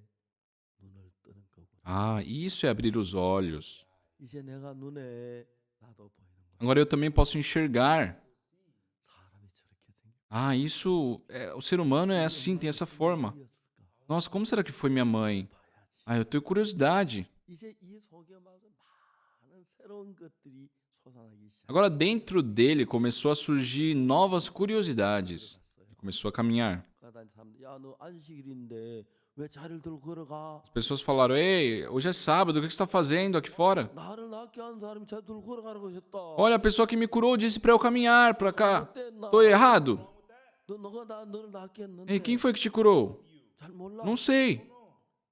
눈을 뜨는 거구나. Ah, isso é abrir os olhos. 이제 내가 눈에 나도 보이는 거야. Agora eu também posso enxergar. 사람이 저렇게 생겼. Ah, isso, o ser humano é assim, tem essa forma. Nossa, como será que foi minha mãe? Ah, eu tenho curiosidade. 이제 이 속에 많은 새로운 것들이 솟아나기 시작. Agora, dentro dele começou a surgir novas curiosidades. Ele começou a caminhar. 가다니 사람들, 야, 너 안식일인데 왜 자리를 들고 걸어가? As pessoas falaram: Ei, hoje é sábado, o que você está fazendo aqui fora? 나를 낫게 한 사람이 자리 들고 걸어가라고 했다. Olha, a pessoa que me curou disse para eu caminhar para cá. 그때 나- Estou errado? 너를 낫게 했는데 Ei, quem foi que te curou? 잘 몰라. Não sei.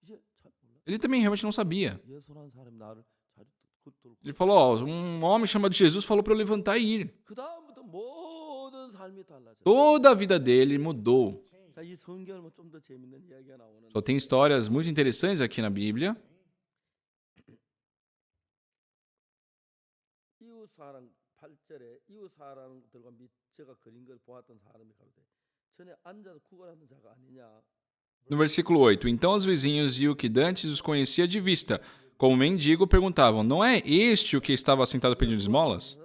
이제 잘 몰라. Ele também realmente não sabia. 예수라는 사람이 나를 자리 들고 Ele falou: Ó, um homem chamado Jesus falou para eu levantar e ir. 그 다음부터 모든 삶이 달라져. Toda a vida dele mudou. 자, 이 성경을 좀 더 재밌는 이야기가 나오는. Só tem histórias muito interessantes aqui na Bíblia. 이웃 사람 8절에 이웃 사람들과 및 제가 그린 걸 보았던 사람이 가로되 전에 앉아서 구걸하는 자가 아니냐. No versículo 8: Então os vizinhos e o que dantes os conhecia de vista, como mendigo, perguntavam: Não é este o que estava sentado pedindo esmolas?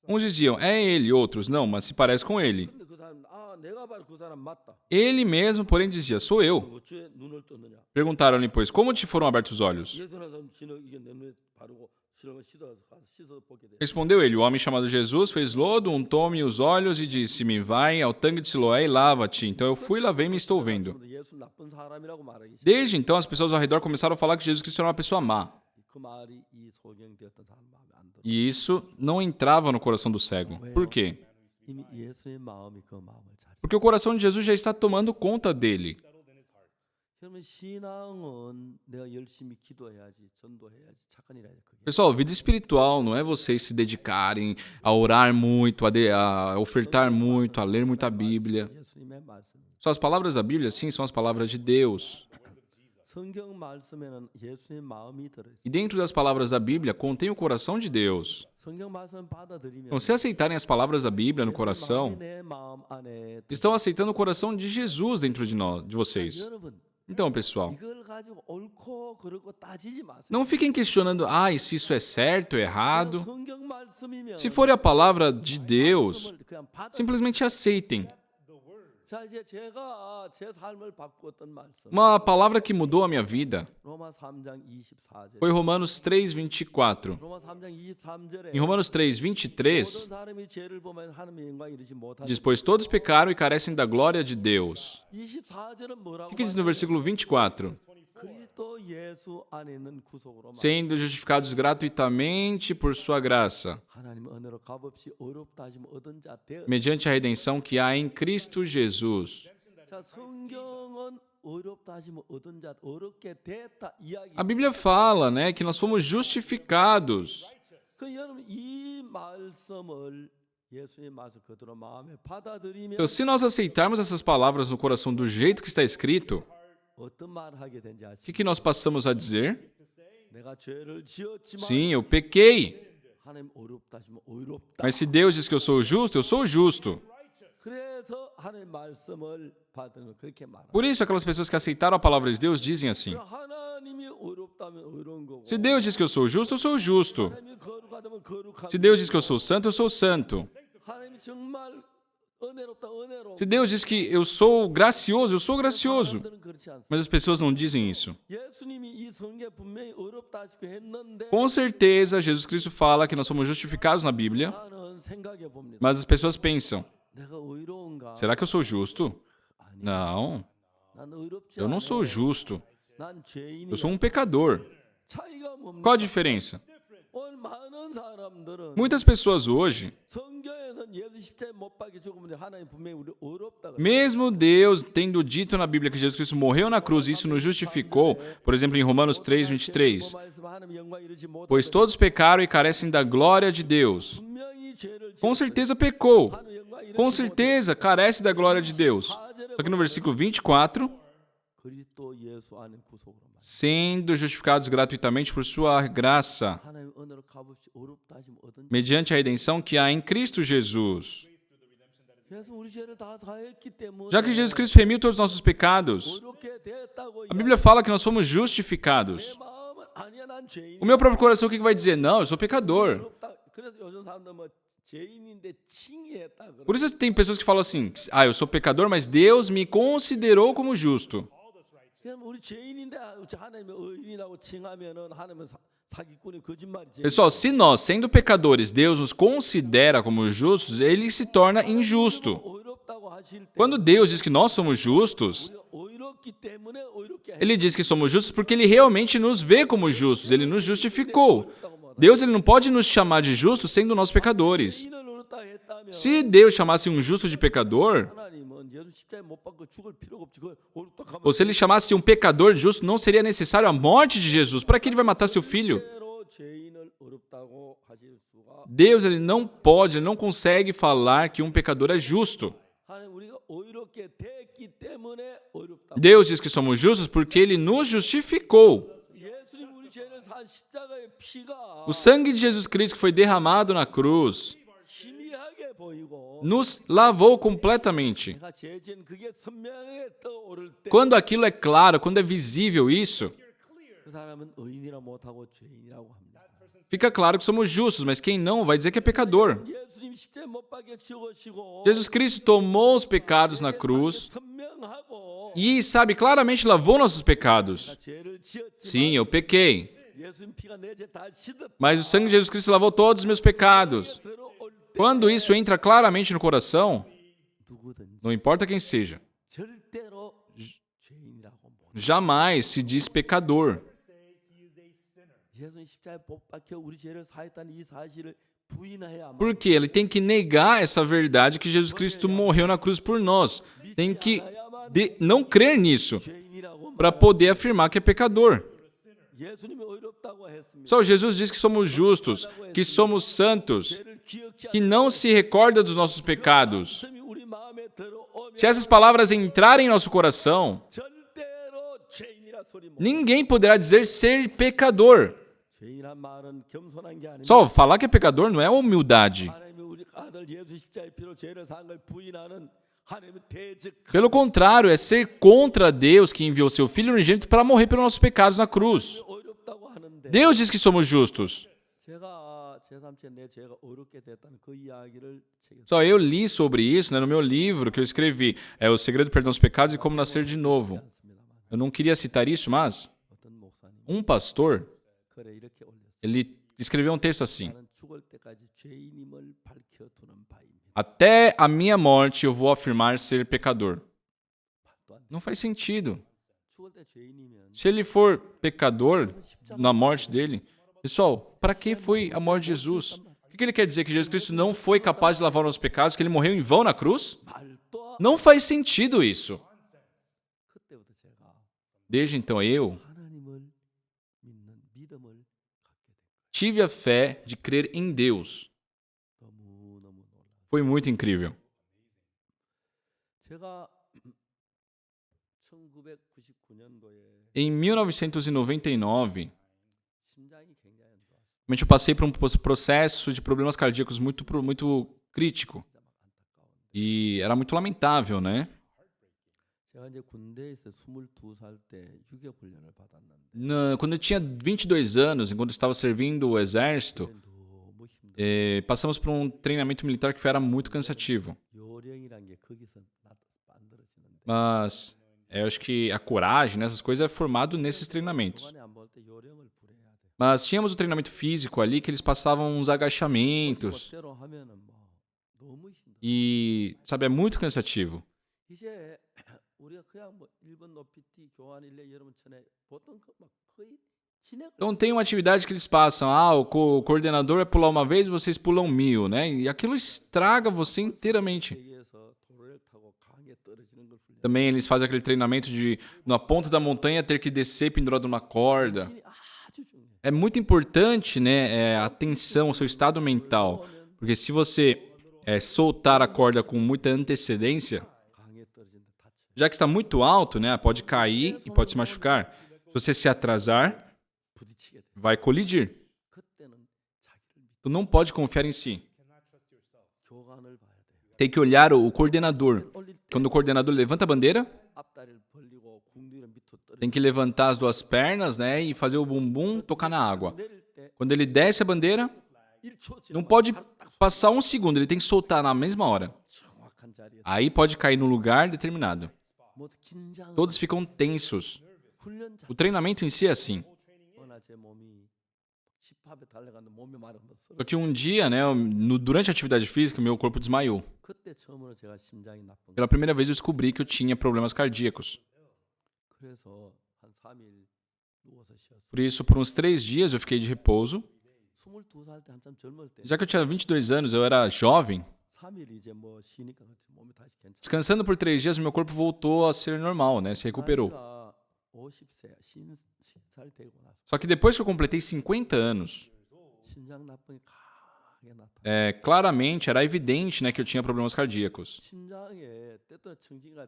Uns diziam: É ele, outros: Não, mas se parece com ele. 근데 그 사람 내가 바로 그 사람 맞다. Ele mesmo, porém, dizia: Sou eu. 어째 눈을 떴느냐. Perguntaram-lhe, pois, como te foram abertos os olhos? 예수라는 사람 신어 이게 내 눈에 바르고 신어가 씻어서 가서 씻어 보게 돼. Respondeu ele: O homem chamado Jesus fez lodo, untou-me os olhos e disse-me: Vai ao tanque de Siloé e lava-te. Então eu fui, lavei-me e estou vendo. 예수 나쁜 사람이라고 말하기 시작. Desde então, as pessoas ao redor começaram a falar que Jesus Cristo era uma pessoa má. 그 말이 이 소경되었던 사람 마음에 안 들어. E isso não entrava no coração do cego. Por quê? 이미 예수의 마음이 그 마음을 잘. Porque o coração de Jesus já está tomando conta dele. 그러면 신앙은 내가 열심히 기도해야지, 전도해야지, 착한 일 해야지. 그게 Pessoal, vida espiritual não é vocês se dedicarem a orar muito, a ofertar muito, a ler muita Bíblia. 예수님의 말씀. Só as palavras da Bíblia, sim, são as palavras de Deus. 성경 말씀에는 예수의 마음이 들어있어요. E dentro das palavras da Bíblia contém o coração de Deus. 성경 말씀 받아들이면 Então, se aceitarem as palavras da Bíblia no coração, 내 마음 안에 estão aceitando o coração de Jesus dentro de nós, de vocês. 여러분 Então, pessoal, 이걸 가지고 옳고 그르고 따지지 마세요. não fiquem questionando, se isso é certo ou errado. 성경 말씀이면 Se for a palavra de Deus, 말씀을 그냥 받아. simplesmente aceitem. 자, 이제 제가 제 삶을 바꾸었던 말씀. Uma palavra que mudou a minha vida 로마 3장 24절. foi Romanos 3:24. 로마 3장 23절에 Em Romanos 3:23, 모든 사람이 죄를 보면 하나님의 영광 이르지 못하는. diz: Pois todos pecaram e carecem da glória de Deus. 24절은 뭐라고? O que diz no versículo 24? 그리스도 예수 안에 있는 구속으로 Sendo justificados gratuitamente por sua graça, 하나님 은혜로 값없이 어렵다 하시면 얻은 자 되어. mediante a redenção que há em Cristo Jesus. 자, 성경은 어렵다 하시면 얻은 자 어렵게 됐다 이야기. A Bíblia fala, né, que nós fomos justificados. 그 여러분 이 말씀을 예수의 말씀 그대로 마음에 받아들이면 Então, se nós aceitarmos essas palavras no coração do jeito que está escrito, 어떤 말을 하게 된지 o 아시죠? que nós passamos a dizer? 내가 죄를 지었지만 Sim, eu pequei. 하나님 어렵다 하시면 어렵다. Mas se Deus diz que eu sou justo, eu sou justo. 그래서 하나님 말씀을 받으면 그렇게 말합니다. Por isso, aquelas pessoas que aceitaram a palavra de Deus dizem assim: 하나님이 어렵다면 어려운 거고. Se Deus diz que eu sou justo, eu sou justo. 하나님이 거룩하다면 거룩한. Se Deus diz que eu sou santo, eu sou santo. 하나님이 정말 은혜롭다 은혜로. Se Deus diz que eu sou gracioso, eu sou gracioso. 사람들은 그렇지 않습니다. Mas as pessoas não dizem isso. 예수님이 이 성경에 분명히 어렵다 하시고 했는데 Com certeza, Jesus Cristo fala que nós somos justificados na Bíblia, 나는 생각해 봅니다. mas as pessoas pensam: 내가 의로운가? será que eu sou justo? Não, 난 의롭지 eu não 않아. sou justo. 난 죄인이야. Eu sou um pecador. 차이가 뭡니까? Qual a diferença? 오늘 많은 사람들은 Muitas pessoas hoje, 성경에서는 예수 십자가에 못 박혀 죽으면 하나님 분명히 우리 어렵다. mesmo Deus tendo dito na Bíblia que Jesus Cristo morreu na cruz e isso nos justificou, por exemplo, em Romanos 3:23, pois todos pecaram e carecem da glória de Deus. 분명히 죄를 Com certeza pecou. 하나님 영광 이르지 Com certeza carece da glória de Deus. Só que no versículo 24, 그리스도 예수 안에 구속으로 말. sendo justificados gratuitamente por sua graça, 하나님 은혜로 값없이 어렵다 하시면 얻은. mediante a redenção que há em Cristo Jesus. 그래서 우리 죄를 다 사했기 때문에 Já que Jesus Cristo remiu todos os nossos pecados, 어렵게 됐다고. a Bíblia fala que nós fomos justificados. 내 마음은 아니야 난 죄인. O meu próprio coração o que vai dizer? Não, eu sou pecador. 어렵다. 그래서 요즘 사람들 뭐 죄인인데 칭의했다 그러. Por isso tem pessoas que falam assim: eu sou pecador, mas Deus me considerou como justo. 그럼 우리 죄인인데 하나님의 의인이라고 칭하면은 하나님은 사기꾼이 거짓말이지. Pessoal, se nós, sendo pecadores, Deus nos considera como justos, ele se torna injusto. 어렵다고 하실 때 Quando Deus diz que nós somos justos, 우리가 주었기 때문에 의롭게 Ele diz que somos justos porque ele realmente nos vê como justos. Ele nos justificou. Deus ele não pode nos chamar de justos sendo nós pecadores. 죄인을 의롭다 했다면 Se Deus chamasse um justo de pecador, 하나님은 예수 십자가에 못 박고 죽을 필요가 없지. 그 의롭다 하면 ou se ele chamasse um pecador de justo, não seria necessário a morte de Jesus. Para que ele vai matar seu filho? 절대로 죄인을 의롭다고 하실 수가 Deus ele não pode, ele não consegue falar que um pecador é justo. 하나님 우리가 의롭게 됐기 때문에 의롭다. Deus diz que somos justos porque ele nos justificou. 예수님 우리 죄를 산 십자가의 피가 O sangue de Jesus Cristo que foi derramado na cruz 희미하게 보이고 nos lavou completamente. 내가 죄진 그게 선명하게 떠오를 때 그 Quando aquilo é claro, quando é visível isso, 사람은 의인이라 못하고 죄인이라고 합니다. fica claro que somos justos, mas quem não vai dizer que é pecador. 예수님 십자가에 못 박혀 죽으시고 Jesus Cristo tomou os pecados na cruz 선명하고 e, sabe, claramente lavou nossos pecados. 죄를 지었지만 Sim, eu pequei, 예수님 피가 내 죄 다 씻었다. mas o sangue de Jesus Cristo lavou todos os meus pecados. 들어올 때 Quando isso entra claramente no coração, 누구든지 não importa quem seja, 절대로 죄인이라고 못. jamais se diz pecador. 예수님 십자가에 못 박혀 우리 죄를 사했다는 이 사실을 부인해야만 Porque ele tem que negar essa verdade que Jesus Cristo morreu na cruz por nós. Tem que não crer nisso 죄인이라고 para poder afirmar que é pecador. 예수님이 의롭다고 했습니다. Só Jesus diz que somos justos, que somos santos, 죄를 기억지 que não se recorda dos nossos pecados. 않으면 우리 마음에 들어오면 Se essas palavras entrarem em nosso coração, 절대로 죄인이라 소리 못. ninguém poderá dizer ser pecador. 죄인이란 말은 겸손한 게 아닙니다. Só falar que é pecador não é humildade. 하나님이 우리 아들 예수 십자가의 피로 죄를 산 걸 부인하는 하나님의 대적. Pelo contrário, é ser contra Deus que enviou seu Filho unigênito para morrer pelos nossos pecados na cruz. 의롭다고 하는데 Deus diz que somos justos. 제가 제3체 내 죄가 의롭게 됐다는 그 이야기를 책에 Só eu li sobre isso, né, no meu livro que eu escrevi. É O Segredo do Perdão dos Pecados e Como Nascer de Novo. 썼습니다만 Eu não queria citar isso, mas 어떤 목사님 um pastor, 글에 이렇게 올렸어요. ele escreveu um texto assim: 나는 죽을 때까지 죄인임을 밝혀두는 바입니다. Até a minha morte eu vou afirmar ser pecador. 말도 안 돼. Não faz sentido. 죽을 때 죄인이면 Se ele for pecador na morte dele, pessoal, para que foi a morte de Jesus? O que ele quer dizer? Que Jesus Cristo não foi capaz de lavar os nossos pecados, que ele morreu em vão na cruz? 말도 안 Não faz sentido isso. 그때부터 제가 Desde então eu 하나님을 믿는 믿음을 갖게 된 tive a fé de crer em Deus. 너무너무 놀라요. Foi muito incrível. 제가 1999년도에 Em 1999, 심장이 굉장히 안 좋았어요. realmente eu passei por um processo de problemas cardíacos muito crítico. 진짜 막 안타까운데. E era muito lamentável, né? 제가 이제 군대에서 22살 때 유격 훈련을 받았는데 Quando eu tinha 22 anos, enquanto eu estava servindo o exército, 너무 힘들어. passamos por um treinamento militar que era muito cansativo. 요령이란 게 거기서 만들어지는데 Mas eu acho que a coragem, né, essas coisas, é formado nesses treinamentos. 중간에 안 볼 때 요령을 부려야 돼. Mas tínhamos o treinamento físico ali que eles passavam uns agachamentos. 멋대로 하면은 뭐 너무 힘들어. E, sabe, é muito cansativo. 이제 우리가 그냥 뭐 1번 높이 뛰 교환 일례 여러분 전에 보통 그막 거의 진행. Então tem uma atividade que eles passam. O coordenador vai pular uma vez, vocês pulam 1000, né? E aquilo estraga você inteiramente. 세계에서 도로를 타고 강에 떨어지는 걸 훈련. Também eles fazem aquele treinamento de, na ponta da montanha, ter que descer pendurado numa corda. 정신이 아주 중요해. É muito importante, né, a atenção, o seu estado mental. Porque se você soltar a corda com muita antecedência, 강에 떨어진다 다쳐. já que está muito alto, né, pode cair e pode se machucar. Se você se atrasar, 부딪히게 돼. vai colidir. 그때는 자기를 믿. Tu não pode confiar em si. 교관을 봐야 돼. Tem que olhar o coordenador. 올릴 때 Quando o coordenador levanta a bandeira, 앞다리를 벌리고 궁둥이를 밑으로 떨어져. tem que levantar as duas pernas, né, e fazer o bumbum tocar na água. 내릴 때 Quando ele desce a bandeira, 1초 não pode passar um segundo, ele tem que soltar na mesma hora. 정확한 자리에 Aí pode cair no lugar determinado. 모두 긴장. Todos ficam tensos. 훈련 자. O treinamento em si é assim. 워낙 제 몸이 집합에 달려가는데 몸이 마른 거 쓰러. Só que um dia, né, durante a atividade física, meu corpo desmaiou. 그때 처음으로 제가 심장이 나쁜 거. Pela primeira vez eu descobri que eu tinha problemas cardíacos. 그래서 한 3일 누워서 쉬었어요. Por isso, por uns 3 dias eu fiquei de repouso. 22살 때 한참 젊을 때 Já que eu tinha 22 anos, eu era jovem. 3일 이제 뭐 쉬니까 몸이 다시 괜찮아. Descansando por 3 dias, meu corpo voltou a ser normal, né? Se recuperou. 나이가 50세, 50살 되고 나서 Só que depois que eu completei 50 anos, 심장 나쁨이 강하게 나타나. claramente era evidente, né, que eu tinha problemas cardíacos. 심장에 때또 청진가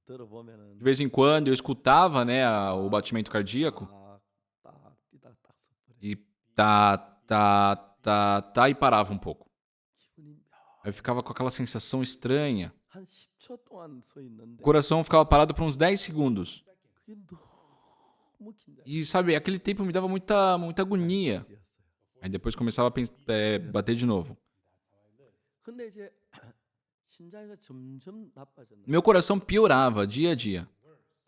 들어보면은 De vez em quando eu escutava, né, o batimento cardíaco 딱 뛰다가 딱 서버려. e tá e parava um pouco. 기분이 Aí eu ficava com aquela sensação estranha. 한 10초 동안 서 있는데 O coração ficava parado por uns 10 segundos. 그게 너무 긴장. E sabe, aquele tempo me dava muita agonia. Aí depois começava a bater de novo. 근데 이제 심장이 점점 나빠졌는데 Meu coração piorava dia a dia.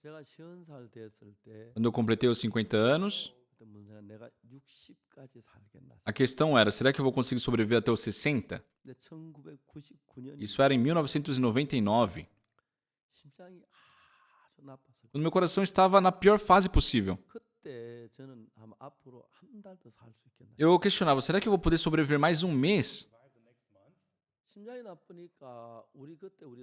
제가 50살 됐을 때 Quando eu completei os 50 anos, 어떤 문제가 내가 60까지 살겠나. a questão era, será que eu vou conseguir sobreviver até os 60? 근데 1999년 Isso era em 1999, 심장이 아주 나빴어요. quando meu coração estava na pior fase possível. 그때 저는 아마 앞으로 한 달 더 살 수 있겠나. Eu questionava, será que eu vou poder sobreviver mais um mês? 심장이 나쁘니까 우리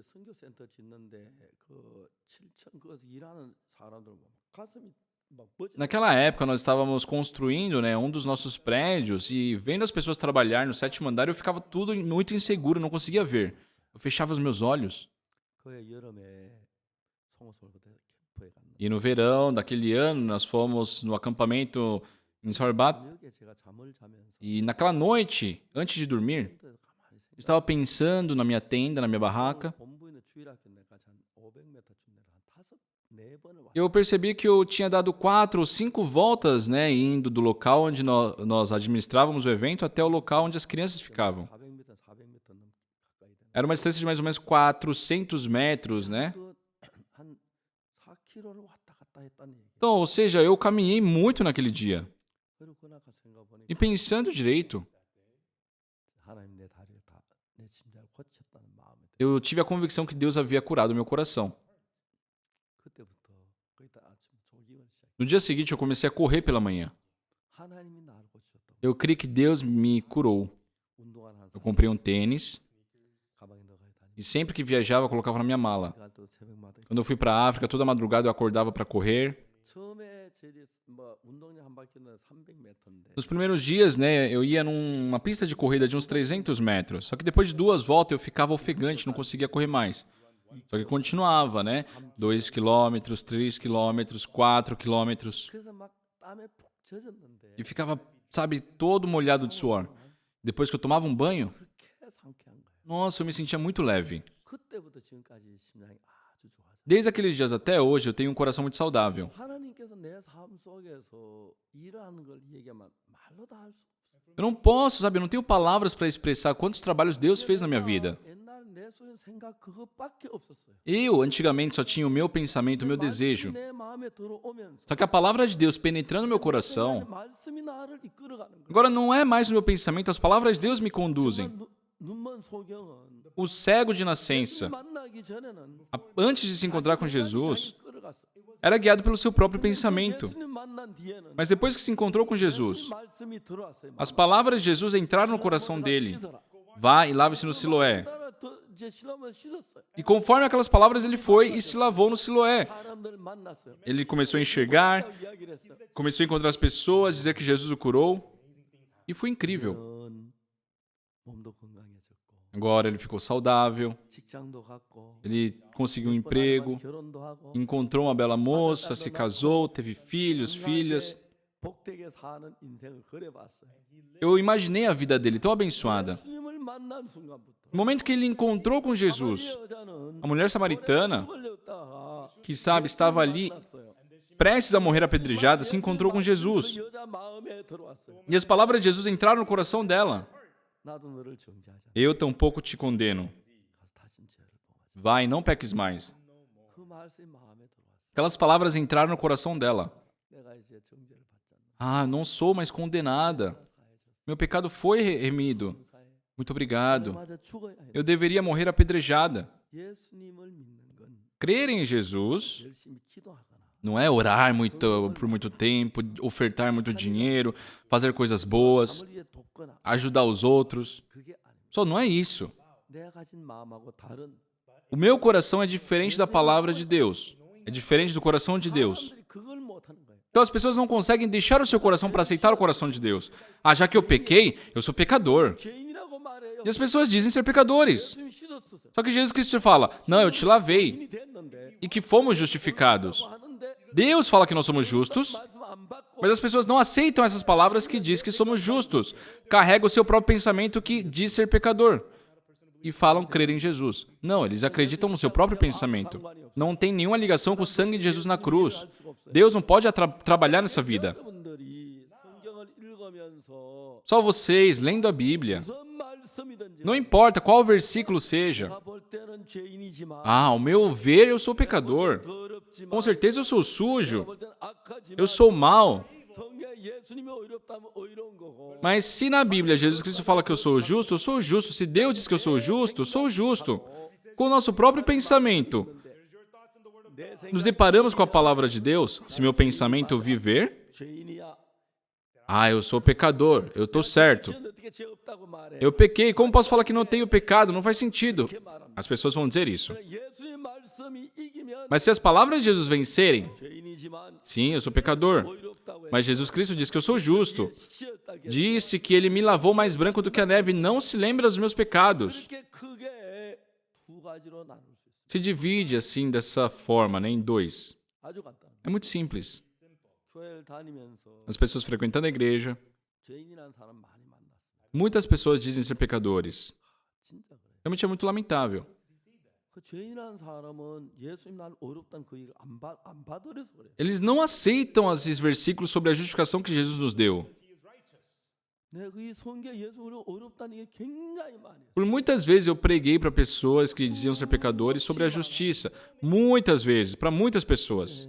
선교센터 짓는데 그 7천 거기서 일하는 사람들 보면 가슴이 막 뻗어. Naquela época, nós estávamos construindo, né, um dos nossos prédios e vendo as pessoas trabalhar no 7º andar, eu ficava tudo muito inseguro, não conseguia ver. Eu fechava os meus olhos. 그해 여름에 송호설부터 캠프에 갔는데 E no verão daquele ano, nós fomos no acampamento em Sorbat. 저녁에 제가 잠을 자면서 E naquela noite, antes de dormir, 텐트에서 가만히 eu estava pensando na minha tenda, na minha barraca. 본부에 있는 주일학교 내가 한 500m 준 데를 한 4-4번을 왔어요. Eu percebi que eu tinha dado 4 ou 5 voltas, né, indo do local onde nós administrávamos o evento até o local onde as crianças ficavam. 400m 넘 가까이 되는. Era uma distância de mais ou menos 400 metros, né? 한 4km를 왔다 갔다 했다는 얘기예요. Então, ou seja, eu caminhei muito naquele dia. 그리고 그날 가서 생각 보니까 E pensando direito, 하나님 내 다리를 다 내 심장을 고쳤다는 마음이 들어요. eu tive a convicção que Deus havia curado meu coração. 그때부터 거의 다 아침 조깅을 시작. No dia seguinte, eu comecei a correr pela manhã. 하나님이 나를 고쳤다고. Eu creio que Deus me curou. 운동화를 한 Eu comprei um tênis 가방에 넣어가지고 다니. e sempre que viajava, eu colocava na minha mala. 갈 때도 새벽마다. Quando eu fui para a África, toda madrugada eu acordava para correr. 처음에 저희 뭐 운동장 한 바퀴는 300m인데 Nos primeiros dias, né, eu ia numa pista de corrida de uns 300 metros. Só que depois de 2 voltas eu ficava ofegante, não conseguia correr mais. Só que continuava, né? 2 quilômetros, 3 quilômetros, 4 quilômetros. 그래서 막 땀에 푹 젖었는데 E ficava, sabe, todo molhado de suor. Depois que eu tomava um banho, 그렇게 상쾌한 거예요. nossa, eu me sentia muito leve. 그때부터 지금까지 심장이 아주 좋아져. Desde aqueles dias até hoje, eu tenho um coração muito saudável. 하나님께서 내 삶 속에서 일하는 걸 얘기하면 말로 다 할 수 없어요. Eu não posso, sabe, eu não tenho palavras para expressar quantos trabalhos Deus fez na minha vida. 옛날 내 속에 생각 그것밖에 없었어요. Eu, antigamente, só tinha o meu pensamento, o meu desejo. 내 마음에 들어오면서 Só que a palavra de Deus penetrando meu coração, 말씀이 나를 이끌어가는 거예요. agora não é mais o meu pensamento, as palavras de Deus me conduzem. 눈먼 소경은 O cego de nascença, 만나기 전에는 antes de se encontrar com Jesus, 자기 끌어갔어. era guiado pelo seu próprio pensamento. 예수님 만난 뒤에는 Mas depois que se encontrou com Jesus, 말씀이 들어왔어요. as palavras de Jesus entraram no coração dele. Vá e lave-se no Siloé. 이제 실험을 씻었어요. E conforme aquelas palavras, ele foi e se lavou no Siloé. 사람들 만났어요. Ele começou a enxergar, 이야기를 했어요. começou a encontrar as pessoas, dizer que Jesus o curou. E foi incrível. 몸도 건강해졌고 Agora ele ficou saudável, 직장도 갖고 ele conseguiu um emprego, 결혼도 하고 encontrou uma bela moça, se casou, teve filhos, filhas. 복되게 사는 인생을 그려봤어요. Eu imaginei a vida dele tão abençoada. 예수님을 만난 순간부터 No momento que ele encontrou com Jesus, 여자는 a mulher samaritana, 걸렸다가 que sabe, estava ali prestes a morrer apedrejada, se encontrou com Jesus. 여자 마음에 들어왔어요. E as palavras de Jesus entraram no coração dela. 나도 너를 정죄하지 않아. Eu tampouco te condeno. 가서 다신 죄를 범하지. Vai, não peques mais. 그 말씀이 마음에 들어왔어요. Aquelas palavras entraram no coração dela. 내가 이제 정죄를 받지 않나. Ah, não sou mais condenada. Meu pecado foi remido. Muito obrigado. 맞아 죽어야 해. Eu deveria morrer apedrejada. 예수님을 믿는 건 Crer em Jesus 열심히 기도하거나 Não é orar por muito tempo, ofertar muito dinheiro, fazer coisas boas, 아무리 돕거나 ajudar os outros. 그게 아닙니다. Só não é isso. 내가 가진 마음하고 다른 O meu coração é diferente da palavra de Deus. É diferente do coração de Deus. 사람들이 그걸 못하는 거예요. Então as pessoas não conseguem deixar o seu coração para aceitar o coração de Deus. Ah, já que eu pequei, eu sou pecador. 죄인이라고 말해요. E as pessoas dizem ser pecadores. 예수님 씻었어요. Só que Jesus Cristo fala, não, eu te lavei. 죄인이 됐는데 E que fomos justificados. 하는데 Deus fala que nós somos justos, 말씀 안 받고 mas as pessoas não aceitam essas palavras que diz que somos justos. Carregam o seu próprio pensamento que diz ser pecador. E falam crer em Jesus. Não, eles acreditam no seu próprio pensamento. Não tem nenhuma ligação com o sangue de Jesus na cruz. Deus não pode trabalhar nessa vida. 여러분들이 성경을 읽으면서 Só vocês, lendo a Bíblia. 무슨 말씀이든지 Não importa qual versículo seja. 내가 볼 때는 죄인이지만 Ah, ao meu ver, eu sou pecador. 더럽지만 Com certeza eu sou sujo. 볼 때는 악하지만 Eu sou mau. 성경에 예수님이 의롭다면 의로운 거고 Mas se na Bíblia Jesus Cristo fala que eu sou justo, eu sou justo. Se Deus diz que eu sou justo, eu sou justo. Com o nosso próprio pensamento, 내 nos deparamos com a palavra de Deus. Se meu pensamento viver, 죄인이야. ah, eu sou pecador, eu estou certo. 죄는 어떻게 죄 없다고 말해? Eu pequei, como posso falar que não tenho pecado? Não faz sentido. As pessoas vão dizer isso. 예수의 말씀이 이기면 Mas se as palavras de Jesus vencerem, 죄인이지만 sim, eu sou pecador. 의롭다고 해. Mas Jesus Cristo diz que eu sou justo. 씌었다. Disse que ele me lavou mais branco do que a neve e não se lembra dos meus pecados. 이렇게 크게 두 가지로 나눌 수 있어요. Se divide assim, dessa forma, né, em dois. 아주 간단합니다. É muito simples. 교회를 다니면서 As pessoas frequentando a igreja, 죄인이라는 사람 많이 만났어요. muitas pessoas dizem ser pecadores. 진짜 그래요. Realmente é muito lamentável. 그 죄인이라는 사람은 예수님 나를 어렵다는 그 얘기를 안 받아들여서 그래요. Eles não aceitam esses versículos sobre a justificação que Jesus nos deu. 내가 이 성경에 예수를 어렵다는 게 굉장히 많이 해요. Por muitas vezes eu preguei para pessoas que diziam ser pecadores sobre a justiça. Muitas vezes, para muitas pessoas.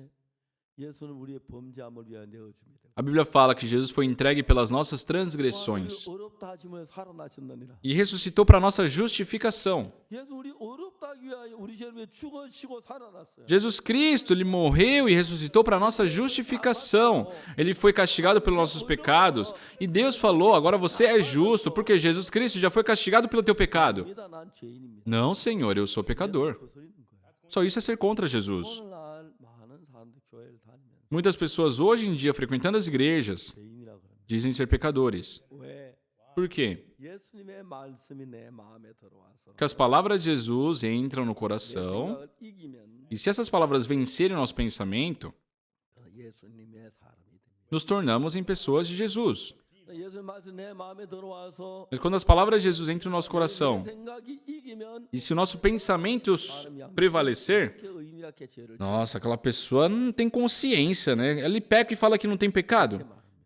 예수는 우리의 범죄함을 위하여 내어줍니다. A Bíblia fala que Jesus foi entregue pelas nossas transgressões 어렵다 하시면 살아나셨느니라. e ressuscitou para a nossa justificação. 예수 우리 어렵다 위하여 우리 죄를 위해 죽으시고 살아났어요. Jesus Cristo, ele morreu e ressuscitou para a nossa justificação. Ele foi castigado pelos nossos pecados. E Deus falou, agora você é justo, porque Jesus Cristo já foi castigado pelo teu pecado. 믿다 난 죄인입니다. Não, Senhor, eu sou pecador. 거스리는 거예요. Só isso é ser contra Jesus. 오늘날 많은 사람들 교회를 다니면서 Muitas pessoas hoje em dia, frequentando as igrejas, 죄인이라고 그럽니다. dizem ser pecadores. 왜? Por quê? 예수님의 말씀이 내 마음에 들어와서 Porque as palavras de Jesus entram no coração, 생각을 이기면 e se essas palavras vencerem o nosso pensamento, 예수님의 사람이 됩니다. nos tornamos em pessoas de Jesus. 예수님 말씀 내 마음에 들어와서 Mas quando as palavras de Jesus entram no nosso coração, 생각이 이기면 e se o nosso pensamento prevalecer, 그 의인이라 이렇게 죄를 nossa, aquela pessoa não tem consciência, né? Ele peca e fala que não tem pecado.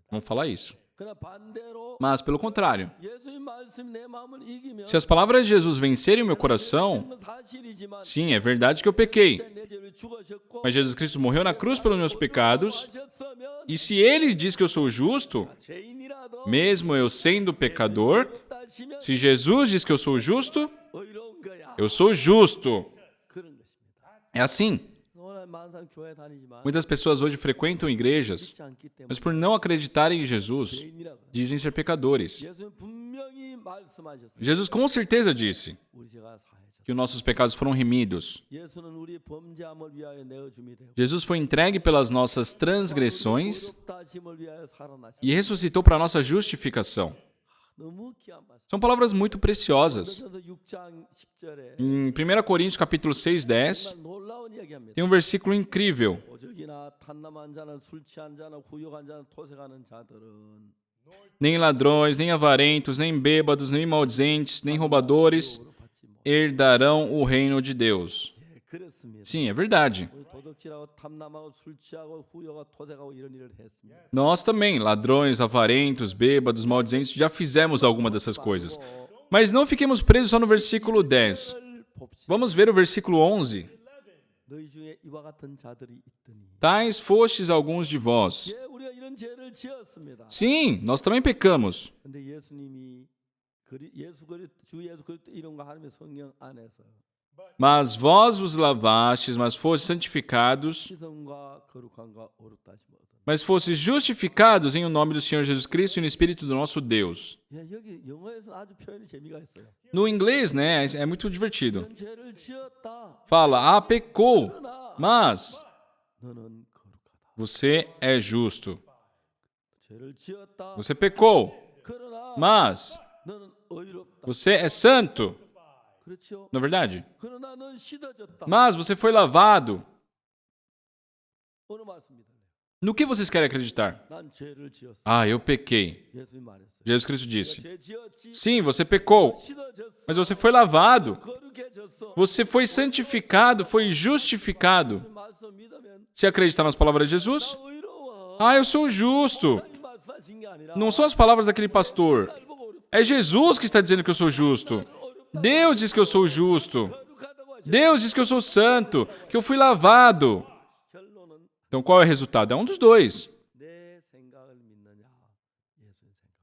Vamos falar isso. 그러나 반대로 Mas, pelo contrário, 예수님 말씀 내 마음을 이기면 se as palavras de Jesus vencerem o meu coração, 사실이지만 sim, é verdade que eu pequei. 내 죄를 죽으셨고 Mas Jesus Cristo morreu na cruz pelos meus pecados. 하셨으면 E se ele diz que eu sou justo, 죄인이라도 mesmo eu sendo pecador, 따시면 se Jesus diz que eu sou justo, 의로운 거야. eu sou justo. 그런 것입니다. É assim. 오늘 많은 사람 교회 다니지만 Muitas pessoas hoje frequentam igrejas, 믿지 않기 때문에 mas por não acreditarem em Jesus, 죄인이라고. dizem ser pecadores. 예수님 분명히 말씀하셨어요. Jesus com certeza disse 우리 죄가 사해졌다. que os nossos pecados foram remidos. 예수는 우리 범죄함을 위하여 내어줌이 되고 Jesus foi entregue pelas nossas transgressões 의롭다 하심을 위하여 살아나셨다. e ressuscitou para a nossa justificação. 너무 귀한 말씀. São palavras muito preciosas. 그래서 6장 10절에 Em 1 Coríntios capítulo 6, 10, 정말 놀라운 이야기합니다. tem um versículo incrível. 오적이나 탐남한 자는 술 취한 자나 후욕한 자는 토색하는 자들은 Nem ladrões, nem avarentos, nem bêbados, nem maldizentes, nem roubadores 받지 못. herdarão o reino de Deus. 예, 그렇습니다. Sim, é verdade. 우리 도둑질하고 탐남하고 술 취하고 후욕하고 토색하고 이런 일을 했습니다. Nós também, ladrões, avarentos, bêbados, maldizentes, já fizemos alguma dessas coisas. Mas não fiquemos presos só no versículo 10. 을 봅시다. Vamos ver o versículo 11. 너희 중에 이와 같은 자들이 있더니 Tais fostes alguns de vós. 예, 우리가 이런 죄를 지었습니다. Sim, nós também pecamos. 근데 예수님이 주 예수 그리스도 이름과 하나님의 성령 안에서 Mas vós vos lavastes, mas fostes santificados, 시선과 거룩함과 어렵다 하시면 어떤? mas fostes justificados em o nome do Senhor Jesus Cristo e no Espírito do nosso Deus. 예, 여기 영어에서 아주 표현이 재미가 있어요. No inglês, né, é muito divertido. 너는 죄를 지었다. Fala, pecou, mas 너는 거룩하다. você é justo. 죄를 지었다. Você pecou, 그러나 mas 너는 의롭다. você é santo, 그렇죠? não é verdade? 그러나 넌 씻어졌다. Mas você foi lavado. 어느 말씀 믿을래요? No que vocês querem acreditar? 난 죄를 지었어. Eu pequei. 예수님 말했어요. Jesus Cristo disse. 죄 지었지. Sim, você pecou, 씻어졌어. mas você foi lavado. 거룩해졌어. Você foi santificado, foi justificado. 그 말씀 믿으면 Se acreditar nas palavras de Jesus, 나 의로워. eu sou justo. 이 말씀하신 게 아니라 Não são as palavras daquele pastor. 날 보고 어렵다. É Jesus que está dizendo que eu sou justo. Deus diz que eu sou justo. 거룩하다고 하시. Deus diz que eu sou santo, que eu fui lavado. 결론은 Então qual é o resultado? É um dos dois. 내 생각을 믿느냐, 예수님 생각.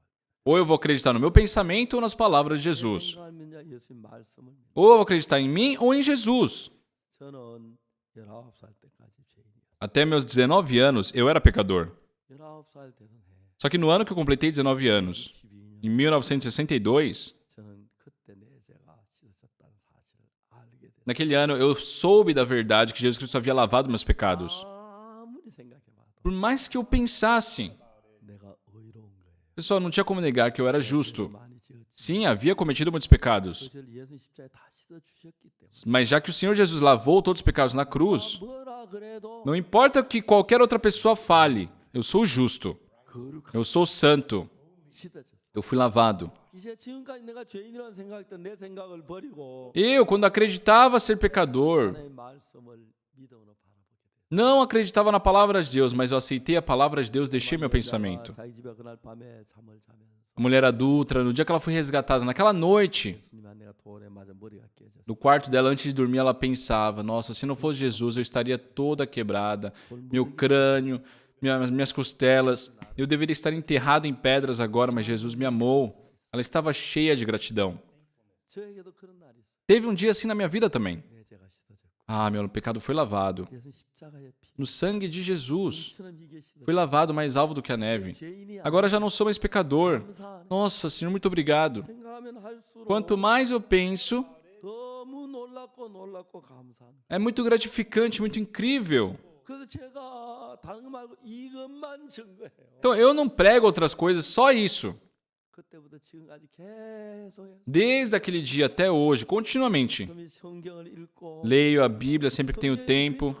Ou eu vou acreditar no meu pensamento ou nas palavras de Jesus. 생각을 믿느냐, 예수님 말씀을 믿느냐. Ou eu vou acreditar em mim ou em Jesus. 저는 19살 때까지 죄인이었어요. Até meus 19 anos, eu era pecador. 19살 되던 해 Só que no ano que eu completei 19 anos, 12년 em 1962, 저는 그때 내 죄가 씻어졌다는 사실을 알게 됐어요. naquele ano eu soube da verdade que Jesus Cristo havia lavado meus pecados. 아무리 생각해봐도 Por mais que eu pensasse, 내가 의로운 거예요. pessoal, não tinha como negar que eu era justo. 많이 지었지. Sim, havia cometido muitos pecados. 그 죄를 예수님 십자가에 다 씻어주셨기 때문에 Mas já que o Senhor Jesus lavou todos os pecados na cruz, 뭐라 그래도 não importa o que qualquer outra pessoa fale, eu sou justo, 거룩한 eu sou santo, 씻어졌어. eu fui lavado. 이제 지금까지 내가 죄인이라는 생각했던 내 생각을 버리고 Eu, quando acreditava ser pecador, 하나님의 말씀을 믿음으로 바라보게 됐어요. não acreditava na palavra de Deus, mas eu aceitei a palavra de Deus, deixei meu pensamento. 자기 집에 그날 밤에 잠을 자면서 A mulher adulta, no dia que ela foi resgatada, naquela noite, 예수님 내가 돌에 맞아 머리가 깨졌어. no quarto dela, antes de dormir, ela pensava: nossa, se não fosse Jesus, eu estaria toda quebrada, meu crânio, minhas costelas, eu deveria estar enterrado em pedras agora, mas Jesus me amou. Ela estava cheia de gratidão. 저에게도 그런 날이 있어. Teve um dia assim na minha vida também. 내 죄가 씻어졌고 Meu pecado foi lavado. 예수님 십자가의 피 No sangue de Jesus. 처럼 이게 씻어졌어. Foi lavado mais alvo do que a neve. 죄인이 Agora já não sou mais pecador. 감사하네. Nossa, Senhor, muito obrigado. 생각하면 할수록 Quanto mais eu penso, 너무 놀랍고 감사하네. é muito gratificante, muito incrível. 그래서 제가 다른 거 말고 이것만 증거해요. Então, eu não prego outras coisas, só isso. 그때부터 지금까지 계속 해서 Desde aquele dia até hoje, continuamente. 이 성경을 읽고 Leio a Bíblia sempre que tenho tempo.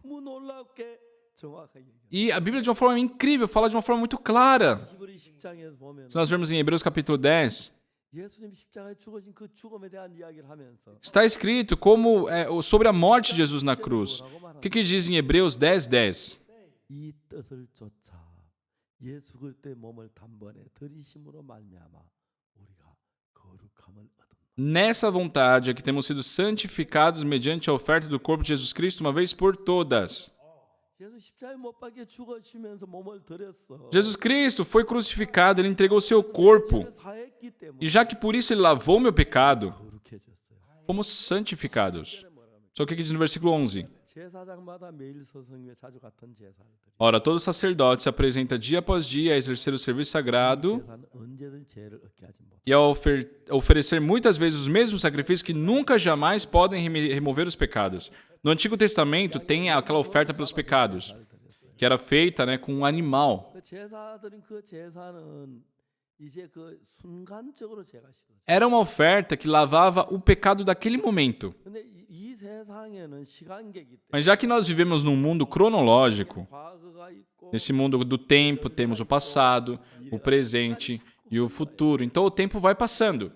너무 놀랍게 정확하게 얘기해요. E a Bíblia, de uma forma incrível, fala de uma forma muito clara. 히브리 10장에서 보면 Se nós vermos em Hebreus capítulo 10, 예수님 십자가에 죽어진 그 죽음에 대한 이야기를 하면서 está escrito como sobre a morte de Jesus na cruz. O que diz em Hebreus 10, 10? 이 뜻을 쫓아 예수 그리스도의 몸을 단번에 들이심으로 말미암아 우리가 거룩함을 얻었노라. Nessa vontade é que temos sido santificados mediante a oferta do corpo de Jesus Cristo uma vez por todas. 예수 십자가에 못 박혀 죽으시면서 몸을 드렸어. Jesus Cristo foi crucificado, ele entregou seu corpo. 사했기 때문에 E já que por isso ele lavou meu pecado, 거룩해졌어요. fomos santificados. Só que aqui diz no versículo 11. 제사장마다 매일 서성에 자주 같은 제사를 드려. Ora, todo sacerdote se apresenta dia após dia a exercer o serviço sagrado 제사는 언제든 죄를 얻게 하지 못. e a oferecer muitas vezes os mesmos sacrifícios que nunca jamais podem remover os pecados. No Antigo Testamento tem aquela oferta pelos pecados, que era feita, com um animal. 그 제사들은 그 제사는 이제 그 순간적으로 죄가 씻어져. Era uma oferta que lavava o pecado daquele momento. 근데 이 세상에는 시간계기 때문에 Mas já que nós vivemos num mundo cronológico, 과거가 있고 nesse mundo do tempo temos o passado, o presente e o futuro. Então o tempo vai passando.